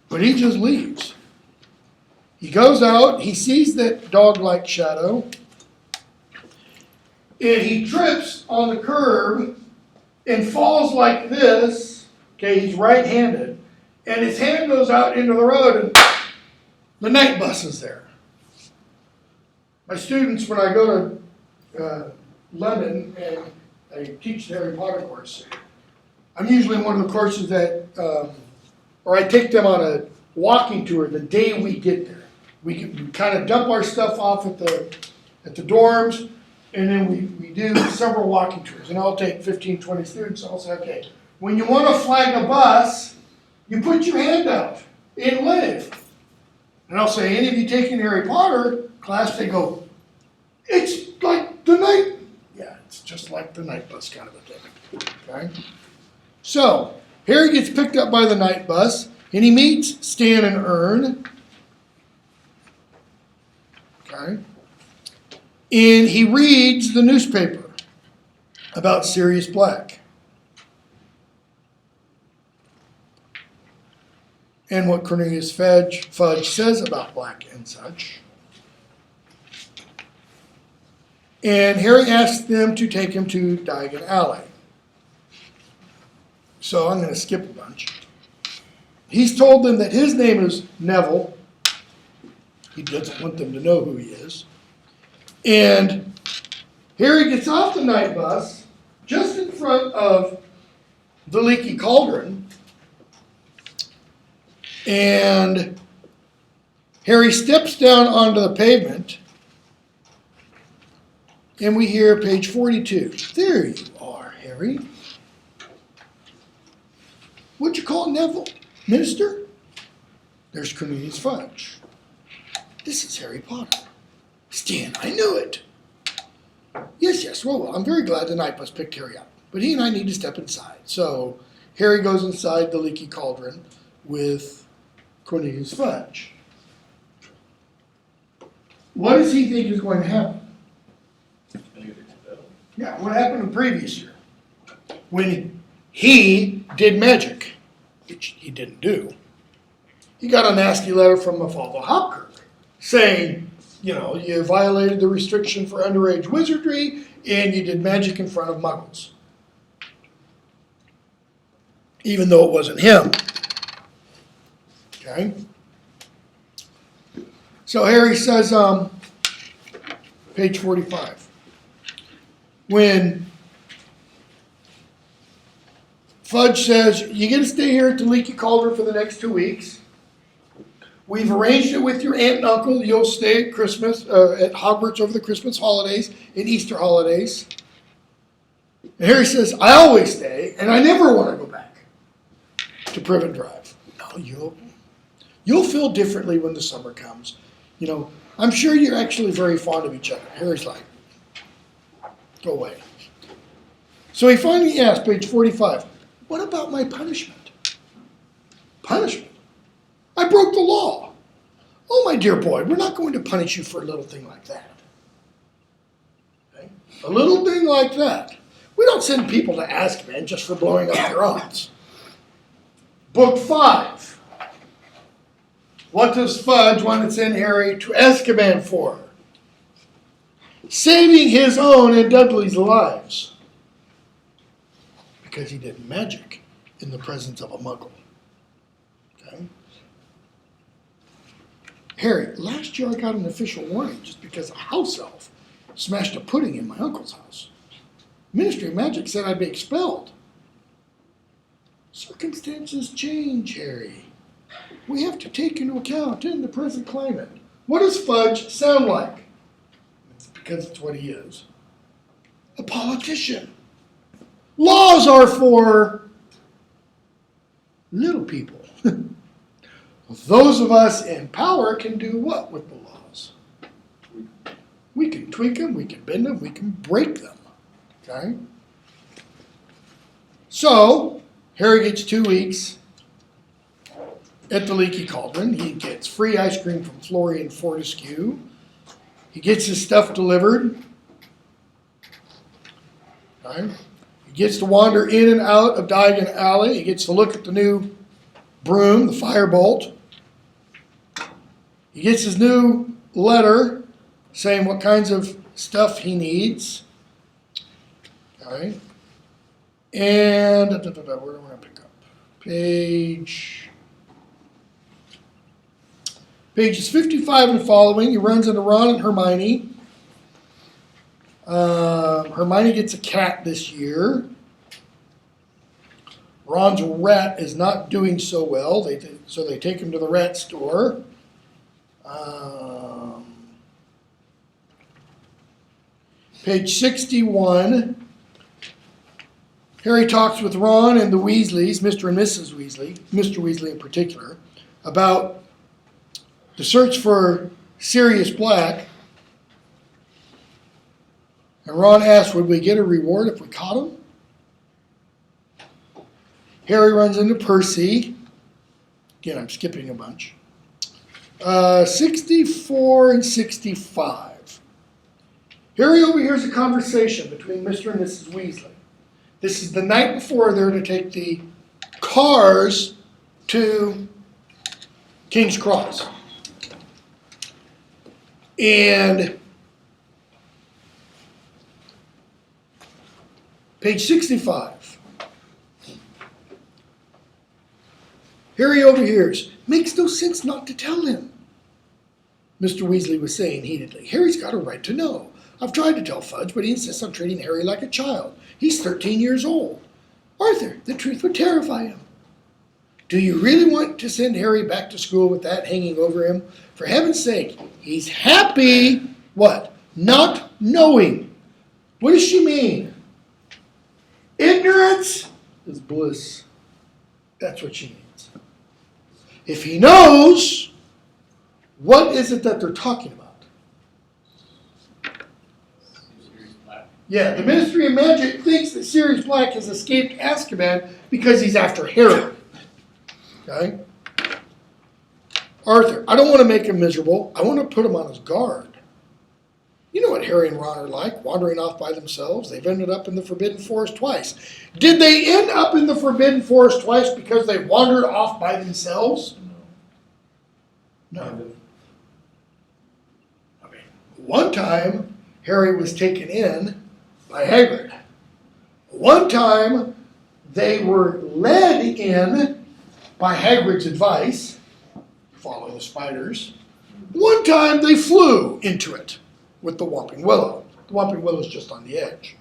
but he just leaves. He goes out, he sees that dog-like shadow, and he trips on the curb and falls like this. Okay, he's right-handed, and his hand goes out into the road, and the night bus is there. My students, when I go to London and I teach the Harry Potter course, I'm usually one of the courses that, or I take them on a walking tour the day we get there. We kind of dump our stuff off at the dorms, and then we do several walking tours. And I'll take 15, 20 students, and I'll say, okay, when you want to flag a bus, you put your hand out and wave. And I'll say, any of you taking Harry Potter class? They go, it's like the night. Yeah, it's just like the night bus kind of a thing. Okay? So, Harry gets picked up by the night bus, and he meets Stan and Ern. Okay? And he reads the newspaper about Sirius Black. And what Cornelius Fudge says about Black and such. And Harry asks them to take him to Diagon Alley. So I'm going to skip a bunch. He's told them that his name is Neville. He doesn't want them to know who he is. And Harry gets off the night bus just in front of the Leaky Cauldron. And Harry steps down onto the pavement. And we hear page 42. There you are, Harry. What'd you call Neville? Minister? There's Cornelius Fudge. This is Harry Potter. Stan, I knew it. Yes, well, I'm very glad the night bus picked Harry up. But he and I need to step inside. So Harry goes inside the Leaky Cauldron with Cornelius Fudge. What does he think is going to happen? Yeah, what happened in the previous year? When he did magic, which he didn't do, he got a nasty letter from Father Hopkirk saying, you violated the restriction for underage wizardry and you did magic in front of muggles. Even though it wasn't him. Okay? So Harry says, page 45. When Fudge says, you're going to stay here at the Leaky Cauldron for the next 2 weeks. We've arranged it with your aunt and uncle. You'll stay at Christmas, at Hogwarts over the Christmas holidays and Easter holidays. And Harry says, I always stay, and I never want to go back to Privet Drive. No, you'll feel differently when the summer comes. I'm sure you're actually very fond of each other. Harry's like, go away. So he finally asked, page 45, what about my punishment? Punishment? I broke the law. Oh, my dear boy, we're not going to punish you for a little thing like that. Okay? A little thing like that. We don't send people to Azkaban just for blowing up their odds. Book 5. What does Fudge want to send Harry to Azkaban for? Saving his own and Dudley's lives. Because he did magic in the presence of a muggle. Okay? Harry, last year I got an official warning just because a house elf smashed a pudding in my uncle's house. Ministry of Magic said I'd be expelled. Circumstances change, Harry. We have to take into account in the present climate. What does Fudge sound like? It's because it's what he is. A politician. Laws are for little people. Those of us in power can do what with the laws? We can tweak them, we can bend them, we can break them. Okay? So, Harry gets 2 weeks at the Leaky Cauldron. He gets free ice cream from Florian Fortescue. He gets his stuff delivered. Right? He gets to wander in and out of Diagon Alley. He gets to look at the new broom, the firebolt. He gets his new letter saying what kinds of stuff he needs. Okay. And where do I want to pick up? Pages 55 and following. He runs into Ron and Hermione. Hermione gets a cat this year. Ron's rat is not doing so well, so they take him to the rat store. Page 61. Harry talks with Ron and the Weasleys, Mr. and Mrs. Weasley, Mr. Weasley in particular, about the search for Sirius Black. And Ron asks, would we get a reward if we caught him? Harry runs into Percy. Again, I'm skipping a bunch. 64 and 65. Harry overhears a conversation between Mr. and Mrs. Weasley. This is the night before they're to take the cars to King's Cross. And page 65. Harry overhears. Makes no sense not to tell him, Mr. Weasley was saying heatedly. Harry's got a right to know. I've tried to tell Fudge, but he insists on treating Harry like a child. He's 13 years old. Arthur, the truth would terrify him. Do you really want to send Harry back to school with that hanging over him? For heaven's sake, he's happy, what? Not knowing. What does she mean? Ignorance is bliss. That's what she means. If he knows, what is it that they're talking about? Yeah, the Ministry of Magic thinks that Sirius Black has escaped Azkaban because he's after Harry. Okay? Arthur, I don't want to make him miserable. I want to put him on his guard. You know what Harry and Ron are like, wandering off by themselves. They've ended up in the Forbidden Forest twice. Did they end up in the Forbidden Forest twice because they wandered off by themselves? No. Okay. One time, Harry was taken in by Hagrid. One time, they were led in by Hagrid's advice, follow the spiders. One time, they flew into it with the Whomping Willow. The Whomping Willow is just on the edge.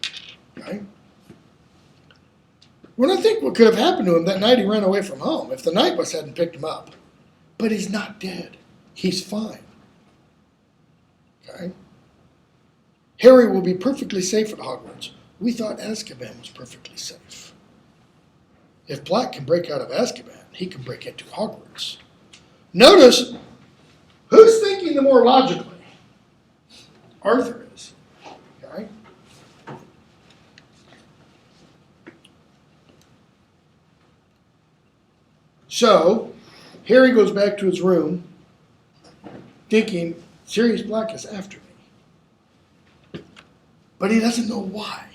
Okay? When I think what could have happened to him that night he ran away from home, if the night bus hadn't picked him up. But he's not dead. He's fine. Okay? Harry will be perfectly safe at Hogwarts. We thought Azkaban was perfectly safe. If Black can break out of Azkaban, he can break into Hogwarts. Notice, who's thinking the more logically? Arthur is. Okay? So, Harry goes back to his room thinking Sirius Black is after me. But he doesn't know why.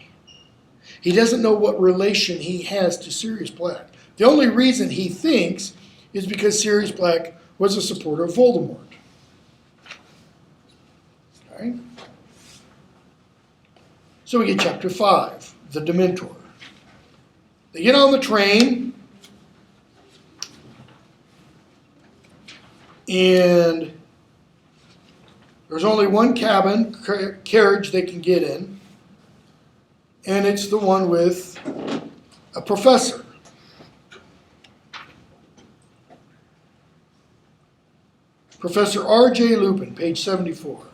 He doesn't know what relation he has to Sirius Black. The only reason he thinks is because Sirius Black was a supporter of Voldemort. Okay? So we get chapter 5, the Dementor. They get on the train, and there's only one cabin, carriage they can get in, and it's the one with a professor. Professor R.J. Lupin, page 74.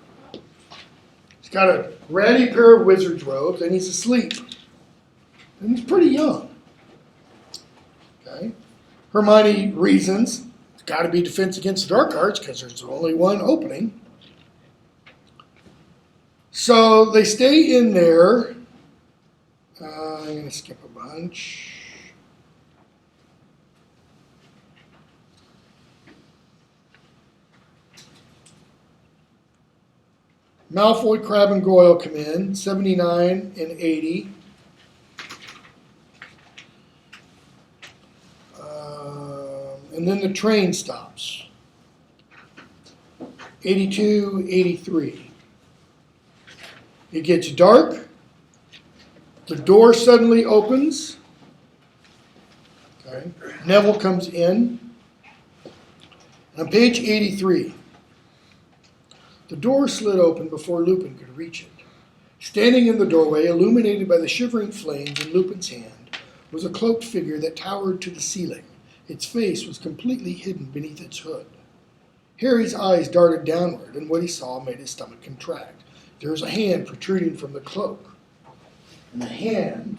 He's got a ratty pair of wizard's robes, and he's asleep. And he's pretty young. Okay. Hermione reasons it's got to be Defense Against the Dark Arts because there's only one opening. So they stay in there. I'm going to skip a bunch. Malfoy, Crabbe, and Goyle come in, 79 and 80. And then the train stops. 82, 83. It gets dark. The door suddenly opens. Okay. Neville comes in. On page 83, the door slid open before Lupin could reach it. Standing in the doorway, illuminated by the shivering flames in Lupin's hand, was a cloaked figure that towered to the ceiling. Its face was completely hidden beneath its hood. Harry's eyes darted downward, and what he saw made his stomach contract. There was a hand protruding from the cloak, and the hand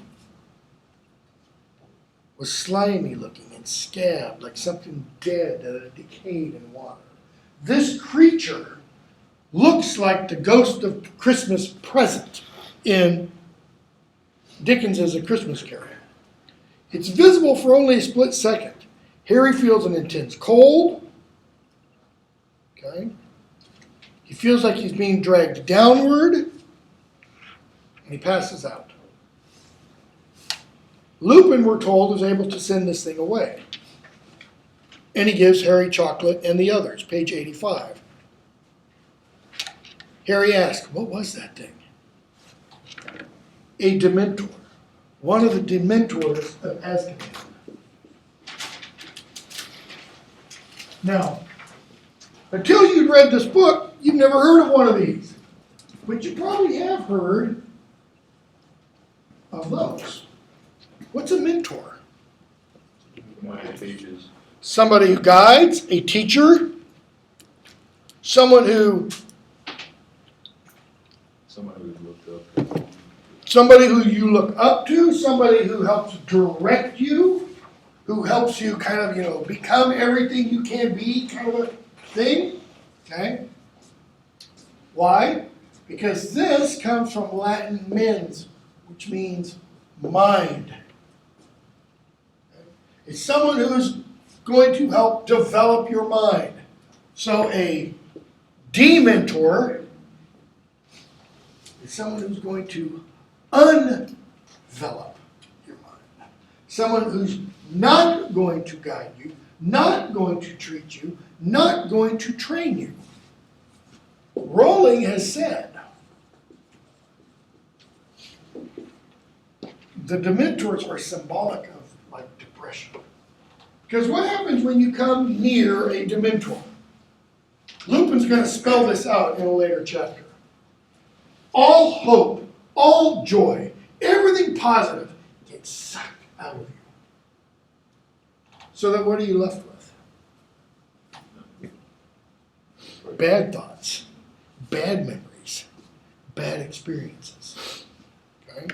was slimy-looking and scabbed like something dead that had decayed in water. This creature looks like the ghost of Christmas Present in Dickens's A Christmas Carol. It's visible for only a split second. Harry feels an intense cold. Okay. He feels like he's being dragged downward, and he passes out. Lupin, we're told, is able to send this thing away. And he gives Harry chocolate and the others, page 85. Harry asks, what was that thing? A Dementor. One of the Dementors of Azkaban. Now, until you'd read this book, you've never heard of one of these. But you probably have heard of those. What's a mentor? One of the teachers. Somebody who guides, a teacher, someone who somebody who you look up to, somebody who helps direct you, who helps you kind of, become everything you can be, kind of a thing. Okay? Why? Because this comes from Latin mens, which means mind. It's someone who's going to help develop your mind. So a dementor is someone who's going to undevelop your mind. Someone who's not going to guide you, not going to treat you, not going to train you. Rowling has said the Dementors are symbolic of like depression. Because what happens when you come near a Dementor? Lupin's going to spell this out in a later chapter. All hope, all joy, everything positive gets sucked out of you. So then what are you left with? Bad thoughts, bad memories, bad experiences. Okay?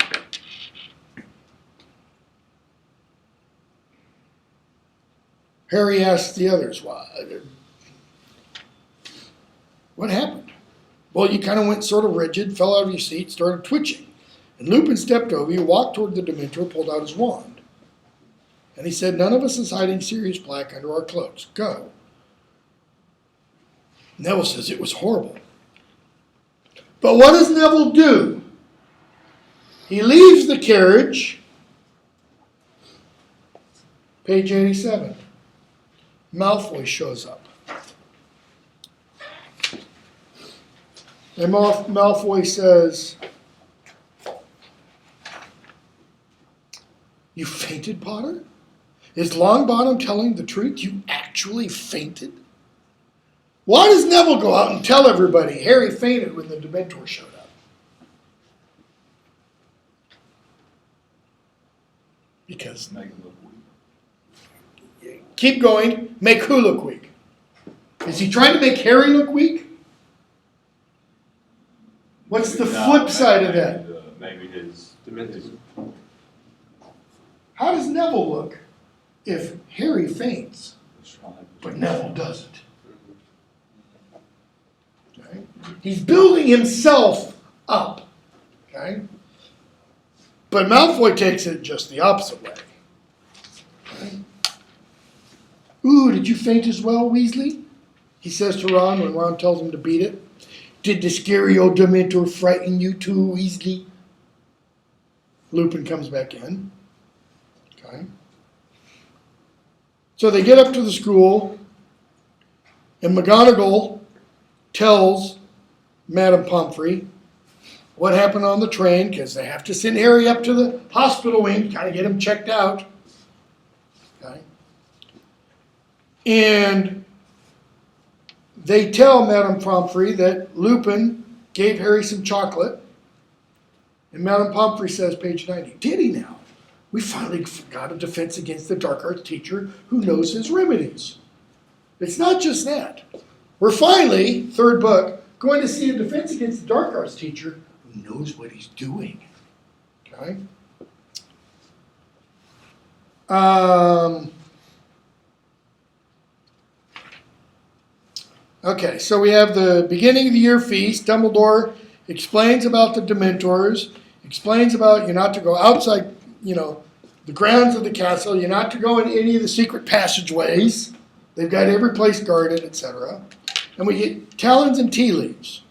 Harry asks the others, what happened? Well, you kind of went sort of rigid, fell out of your seat, started twitching. And Lupin stepped over you, walked toward the Dementor, pulled out his wand. And he said, none of us is hiding Sirius Black under our cloaks. Go. Neville says it was horrible. But what does Neville do? He leaves the carriage. Page 87. Malfoy shows up. And Malfoy says, you fainted, Potter? Is Longbottom telling the truth? You actually fainted? Why does Neville go out and tell everybody Harry fainted when the Dementor showed up? Because Make it look weak. keep going, make who look weak? Is he trying to make Harry look weak? What's the flip side of that? Maybe his How does Neville look if Harry faints, but Neville doesn't? Okay? He's building himself up. Okay? But Malfoy takes it just the opposite way. Okay? Ooh, did you faint as well, Weasley? He says to Ron when Ron tells him to beat it. Did the Scario Dementor frighten you too easily? Lupin comes back in. Okay. So they get up to the school, and McGonagall tells Madame Pomfrey what happened on the train, because they have to send Harry up to the hospital wing to kind of get him checked out. Okay. And they tell Madame Pomfrey that Lupin gave Harry some chocolate. And Madame Pomfrey says, page 90, did he now? We finally got a defense against the dark arts teacher who knows his remedies. It's not just that. We're finally, third book, going to see a defense against the dark arts teacher who knows what he's doing. Okay? Okay, so we have the beginning of the year feast. Dumbledore explains about the Dementors, explains about you're not to go outside, the grounds of the castle. You're not to go in any of the secret passageways. They've got every place guarded, etc. And we get talons and tea leaves.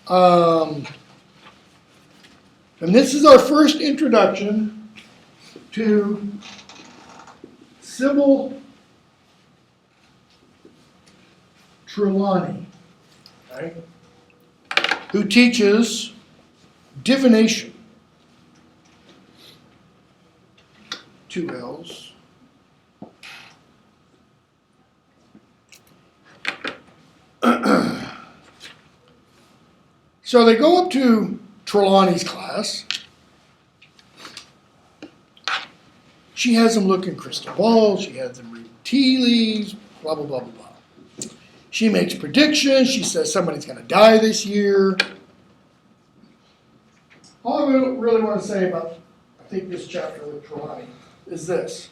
And this is our first introduction to Sybil Trelawney, okay, who teaches divination. 2 L's. So they go up to Trelawney's class. She has them look in crystal balls. She has them read tea leaves, blah, blah, blah, blah, blah. She makes predictions. She says somebody's going to die this year. All I really want to say about, I think, this chapter with Trelawney is this.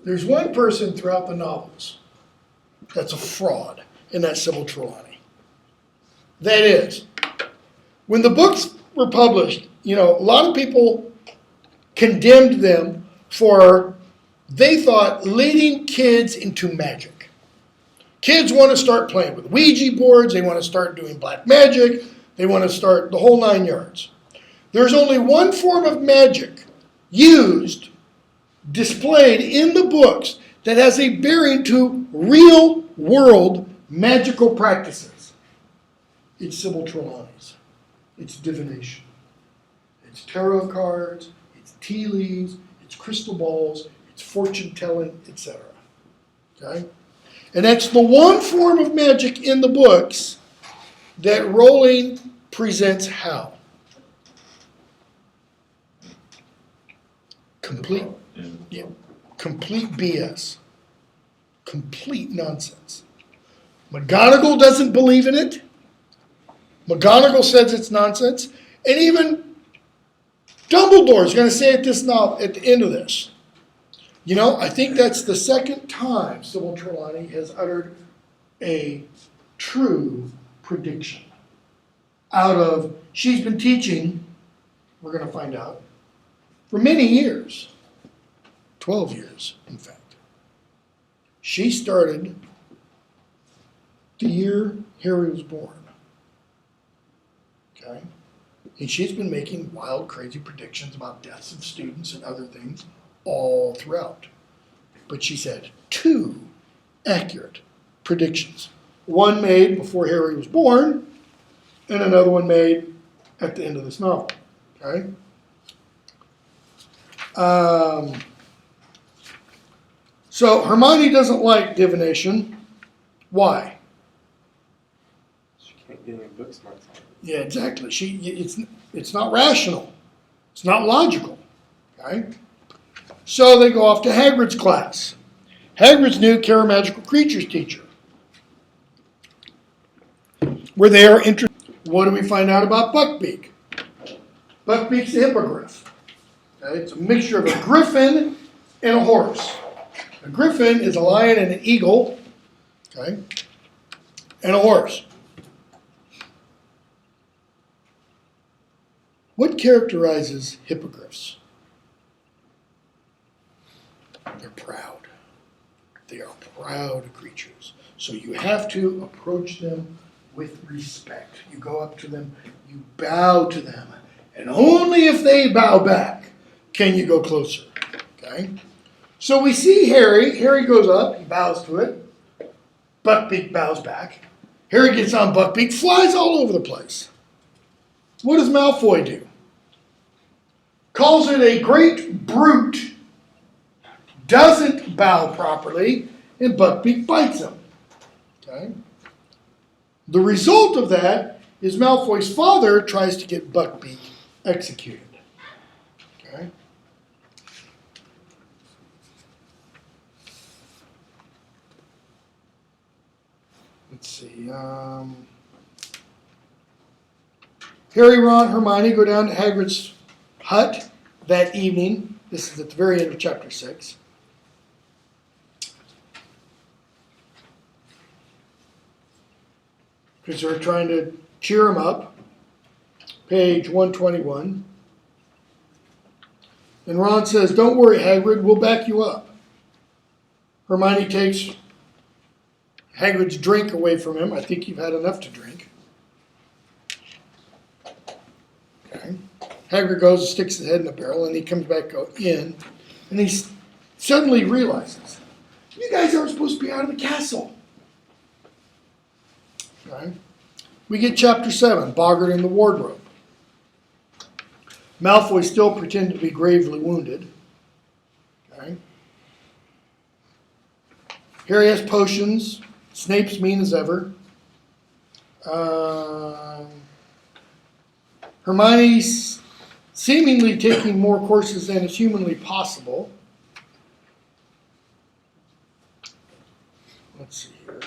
There's one person throughout the novels that's a fraud, and that's Sybil Trelawney. That is, when the books were published, a lot of people condemned them for, they thought, leading kids into magic. Kids want to start playing with Ouija boards, they want to start doing black magic, they want to start the whole 9 yards. There's only one form of magic used, displayed in the books that has a bearing to real world magical practices. It's Sybil Trelawney's. It's divination. It's tarot cards, it's tea leaves, it's crystal balls, it's fortune telling, etc. Okay? And that's the one form of magic in the books that Rowling presents how? Complete BS. Complete nonsense. McGonagall doesn't believe in it. McGonagall says it's nonsense. And even Dumbledore is going to say at the end of this. I think that's the second time Sybil Trelawney has uttered a true prediction. She's been teaching, we're going to find out, for many years. 12 years, in fact. She started the year Harry was born. Okay? And she's been making wild, crazy predictions about deaths of students and other things all throughout. But she said 2 accurate predictions. One made before Harry was born, and another one made at the end of this novel. Okay? So Hermione doesn't like divination. Why? She can't get any book smarts on it. Yeah, exactly. It's not rational. It's not logical. Okay? So they go off to Hagrid's class. Hagrid's new Magical Creatures teacher. Where they are What do we find out about Buckbeak? Buckbeak's a hippogriff. Okay? It's a mixture of a griffin and a horse. A griffin is a lion and an eagle, okay, and a horse. What characterizes hippogriffs? They're proud. They are proud creatures. So you have to approach them with respect. You go up to them, you bow to them, and only if they bow back can you go closer. Okay? So we see Harry. Harry goes up, he bows to it. Buckbeak bows back. Harry gets on Buckbeak, flies all over the place. What does Malfoy do? Calls it a great brute, doesn't bow properly, and Buckbeak bites him. Okay? The result of that is Malfoy's father tries to get Buckbeak executed. Okay? Let's see. Harry, Ron, Hermione go down to Hagrid's hut that evening. This is at the very end of chapter 6. Because they're trying to cheer him up. Page 121. And Ron says, "Don't worry, Hagrid, we'll back you up." Hermione takes Hagrid's drink away from him. I think you've had enough to drink. Okay. Hagrid goes and sticks his head in the barrel, and he comes back in, and he suddenly realizes, you guys aren't supposed to be out of the castle. Okay. We get chapter 7, Boggart in the wardrobe. Malfoy still pretended to be gravely wounded. Okay. Harry has potions. Snape's mean as ever. Hermione's seemingly taking more courses than is humanly possible. Let's see here.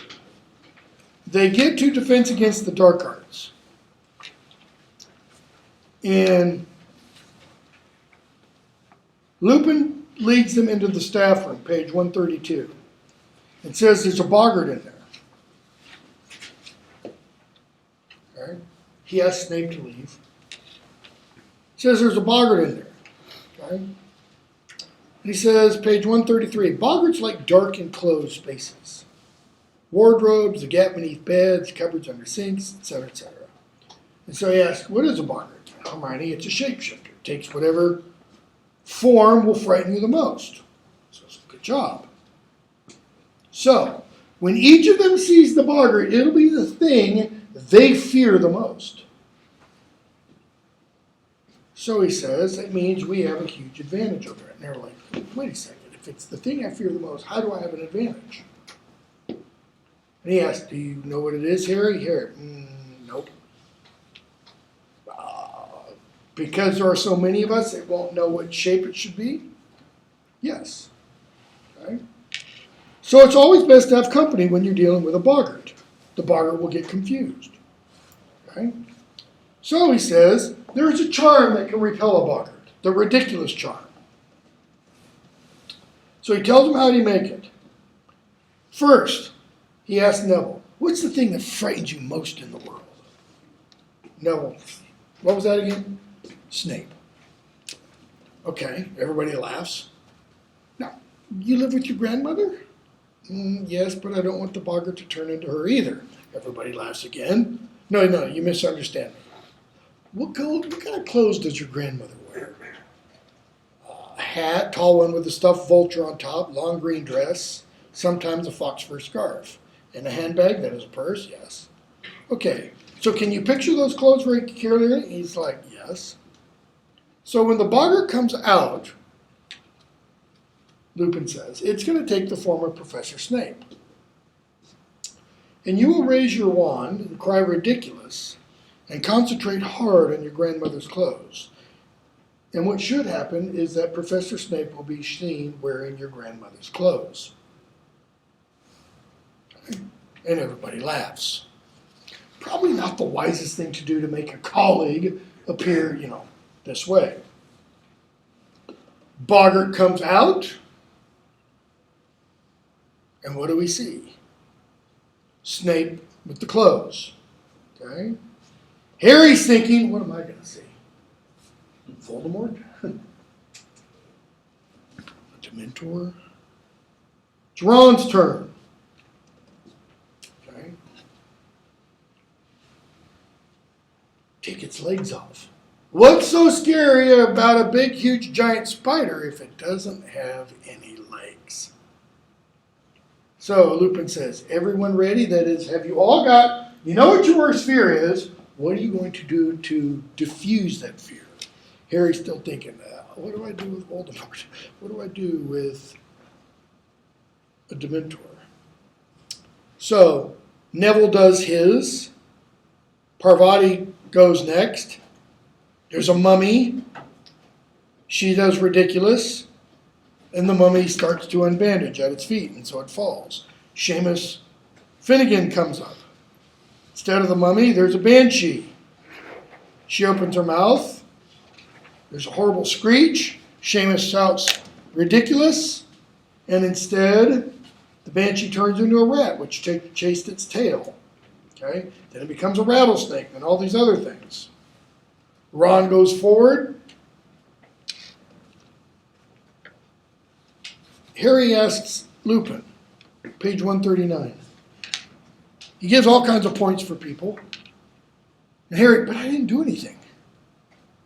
They get to Defense Against the Dark Arts. And Lupin leads them into the staff room, page 132. It says there's a Boggart in there. Okay. He asks Snape to leave. It says there's a Boggart in there. Okay. And he says, page 133, Boggarts like dark enclosed spaces. Wardrobes, the gap beneath beds, cupboards under sinks, etc., etc. And so he asks, what is a Boggart? Hermione, it's a shapeshifter. It takes whatever form will frighten you the most. So it's a good job. So, when each of them sees the Boggart, it'll be the thing they fear the most. So he says, that means we have a huge advantage over it. And they're like, wait a second, if it's the thing I fear the most, how do I have an advantage? And he asks, do you know what it is, Harry? Harry, nope. Because there are so many of us, it won't know what shape it should be? Yes. Okay. So it's always best to have company when you're dealing with a Boggart. The Boggart will get confused. Okay? So he says, there's a charm that can repel a Boggart. The ridiculous charm. So he tells them how to make it. First, he asks Neville, what's the thing that frightens you most in the world? Neville, what was that again? Snape. Okay, everybody laughs. Now, you live with your grandmother? Yes, but I don't want the Boggart to turn into her either. Everybody laughs again. No, you misunderstand me. What kind of clothes does your grandmother wear? A hat, tall one with a stuffed vulture on top, long green dress, sometimes a fox fur scarf. And a handbag, that is a purse, yes. Okay, so can you picture those clothes very clearly? He's like, yes. So when the Boggart comes out, Lupin says, it's going to take the form of Professor Snape. And you will raise your wand and cry ridiculous and concentrate hard on your grandmother's clothes. And what should happen is that Professor Snape will be seen wearing your grandmother's clothes. And everybody laughs. Probably not the wisest thing to do to make a colleague appear, this way. Boggart comes out. And what do we see? Snape with the clothes. Okay? Harry's thinking, what am I going to see? Voldemort? A Dementor? It's Ron's turn. Okay. Take its legs off. What's so scary about a big, huge, giant spider if it doesn't have any legs? So Lupin says, everyone ready? That is, have you all got, you know what your worst fear is? What are you going to do to diffuse that fear? Harry's still thinking, what do I do with Voldemort? What do I do with a Dementor? So Neville does his. Parvati goes next. There's a mummy. She does ridiculous. And the mummy starts to unbandage at its feet, and so it falls. Seamus Finnegan comes up. Instead of the mummy, there's a banshee. She opens her mouth. There's a horrible screech. Seamus shouts, ridiculous. And instead, the banshee turns into a rat, which chased its tail. Okay? Then it becomes a rattlesnake and all these other things. Ron goes forward. Harry asks Lupin, page 139. He gives all kinds of points for people. And Harry, but I didn't do anything.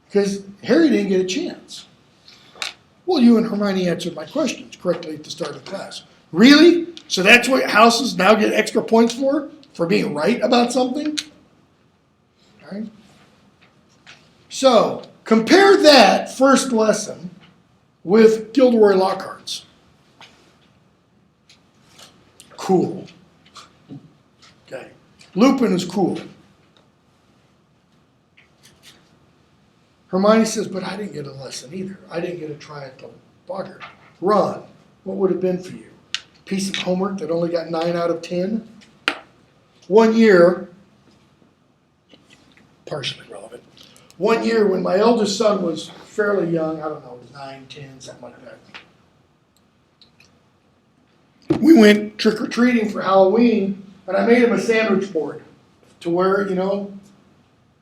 Because Harry didn't get a chance. Well, you and Hermione answered my questions correctly at the start of class. Really? So that's what houses now get extra points for? For being right about something? All right. So, compare that first lesson with Gilderoy Lockhart's. Cool. Okay. Lupin is cool. Hermione says, but I didn't get a lesson either. I didn't get a try at the Boggart. Ron, what would have been for you? Piece of homework that only got 9 out of 10? 1 year, partially relevant. 1 year when my eldest son was fairly young, I don't know, 9, 10, something like that. We went trick-or-treating for Halloween, and I made him a sandwich board to wear,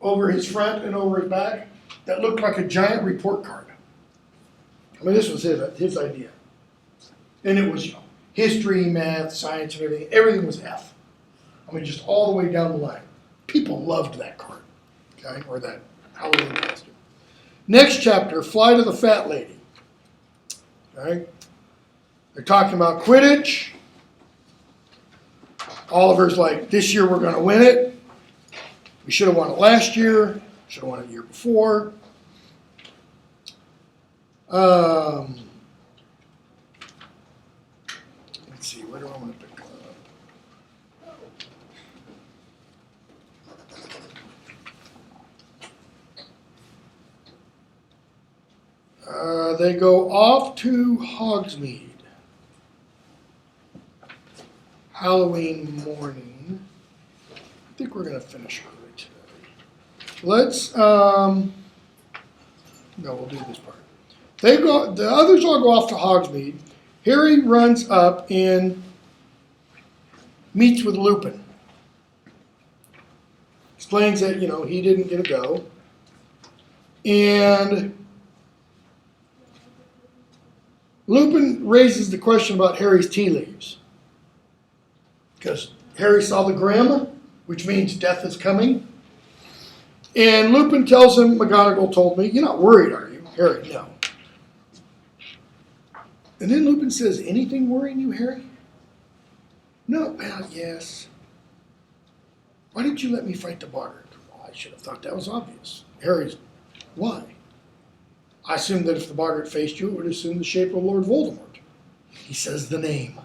over his front and over his back that looked like a giant report card. I mean, this was his idea. And it was, history, math, science, and everything was F. I mean, just all the way down the line. People loved that card, okay, or that Halloween costume. Next chapter, Fly to the Fat Lady. All right? They're talking about Quidditch. Oliver's like, this year we're going to win it. We should have won it last year. Should have won it the year before. Let's see, where do I want to pick up? They go off to Hogsmeade. Halloween morning. I think we're going to finish early today. Let's, no, we'll do this part. The others all go off to Hogsmeade. Harry runs up and meets with Lupin. Explains that, he didn't get a go. And Lupin raises the question about Harry's tea leaves. Because Harry saw the Grim, which means death is coming. And Lupin tells him, McGonagall told me, you're not worried, are you? Harry, no. And then Lupin says, anything worrying you, Harry? No, well, yes. Why didn't you let me fight the Boggart? Well, I should have thought that was obvious. Harry's, why? I assumed that if the Boggart faced you, it would assume the shape of Lord Voldemort. He says the name.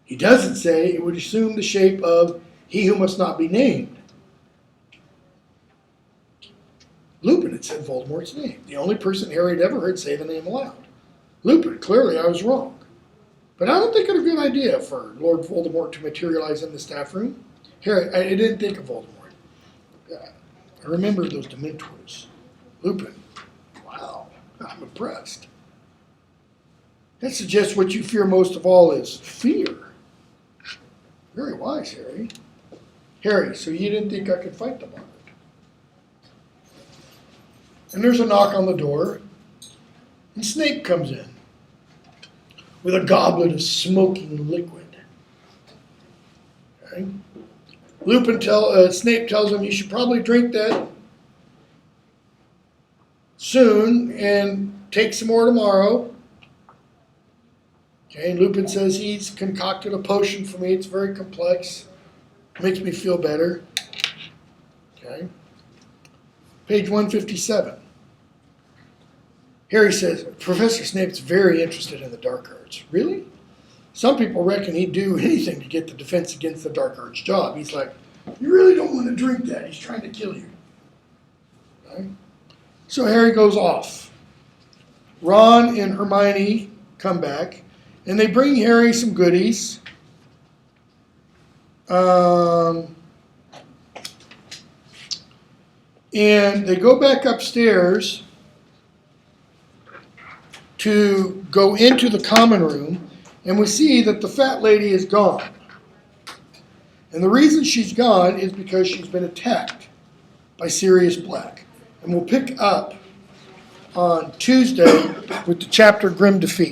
He doesn't say it would assume the shape of he who must not be named. Lupin had said Voldemort's name. The only person Harry had ever heard say the name aloud. Lupin, clearly I was wrong. But I don't think it a good idea for Lord Voldemort to materialize in the staff room. Harry, I didn't think of Voldemort. I remember those Dementors. Lupin, wow, I'm impressed. That suggests what you fear most of all is fear. Very wise, Harry. Harry, so you didn't think I could fight the Boggart? And there's a knock on the door, and Snape comes in. with a goblet of smoking liquid. Okay? Snape tells him, you should probably drink that soon and take some more tomorrow. Okay, and Lupin says he's concocted a potion for me. It's very complex. Makes me feel better. Okay. Page 157. Harry says, Professor Snape's very interested in the dark arts. Really? Some people reckon he'd do anything to get the Defense Against the Dark Arts job. He's like, you really don't want to drink that. He's trying to kill you. Okay. So Harry goes off. Ron and Hermione come back, and they bring Harry some goodies. And they go back upstairs to go into the common room, and we see that the fat lady is gone. And the reason she's gone is because she's been attacked by Sirius Black. And we'll pick up on Tuesday with the chapter Grim Defeat.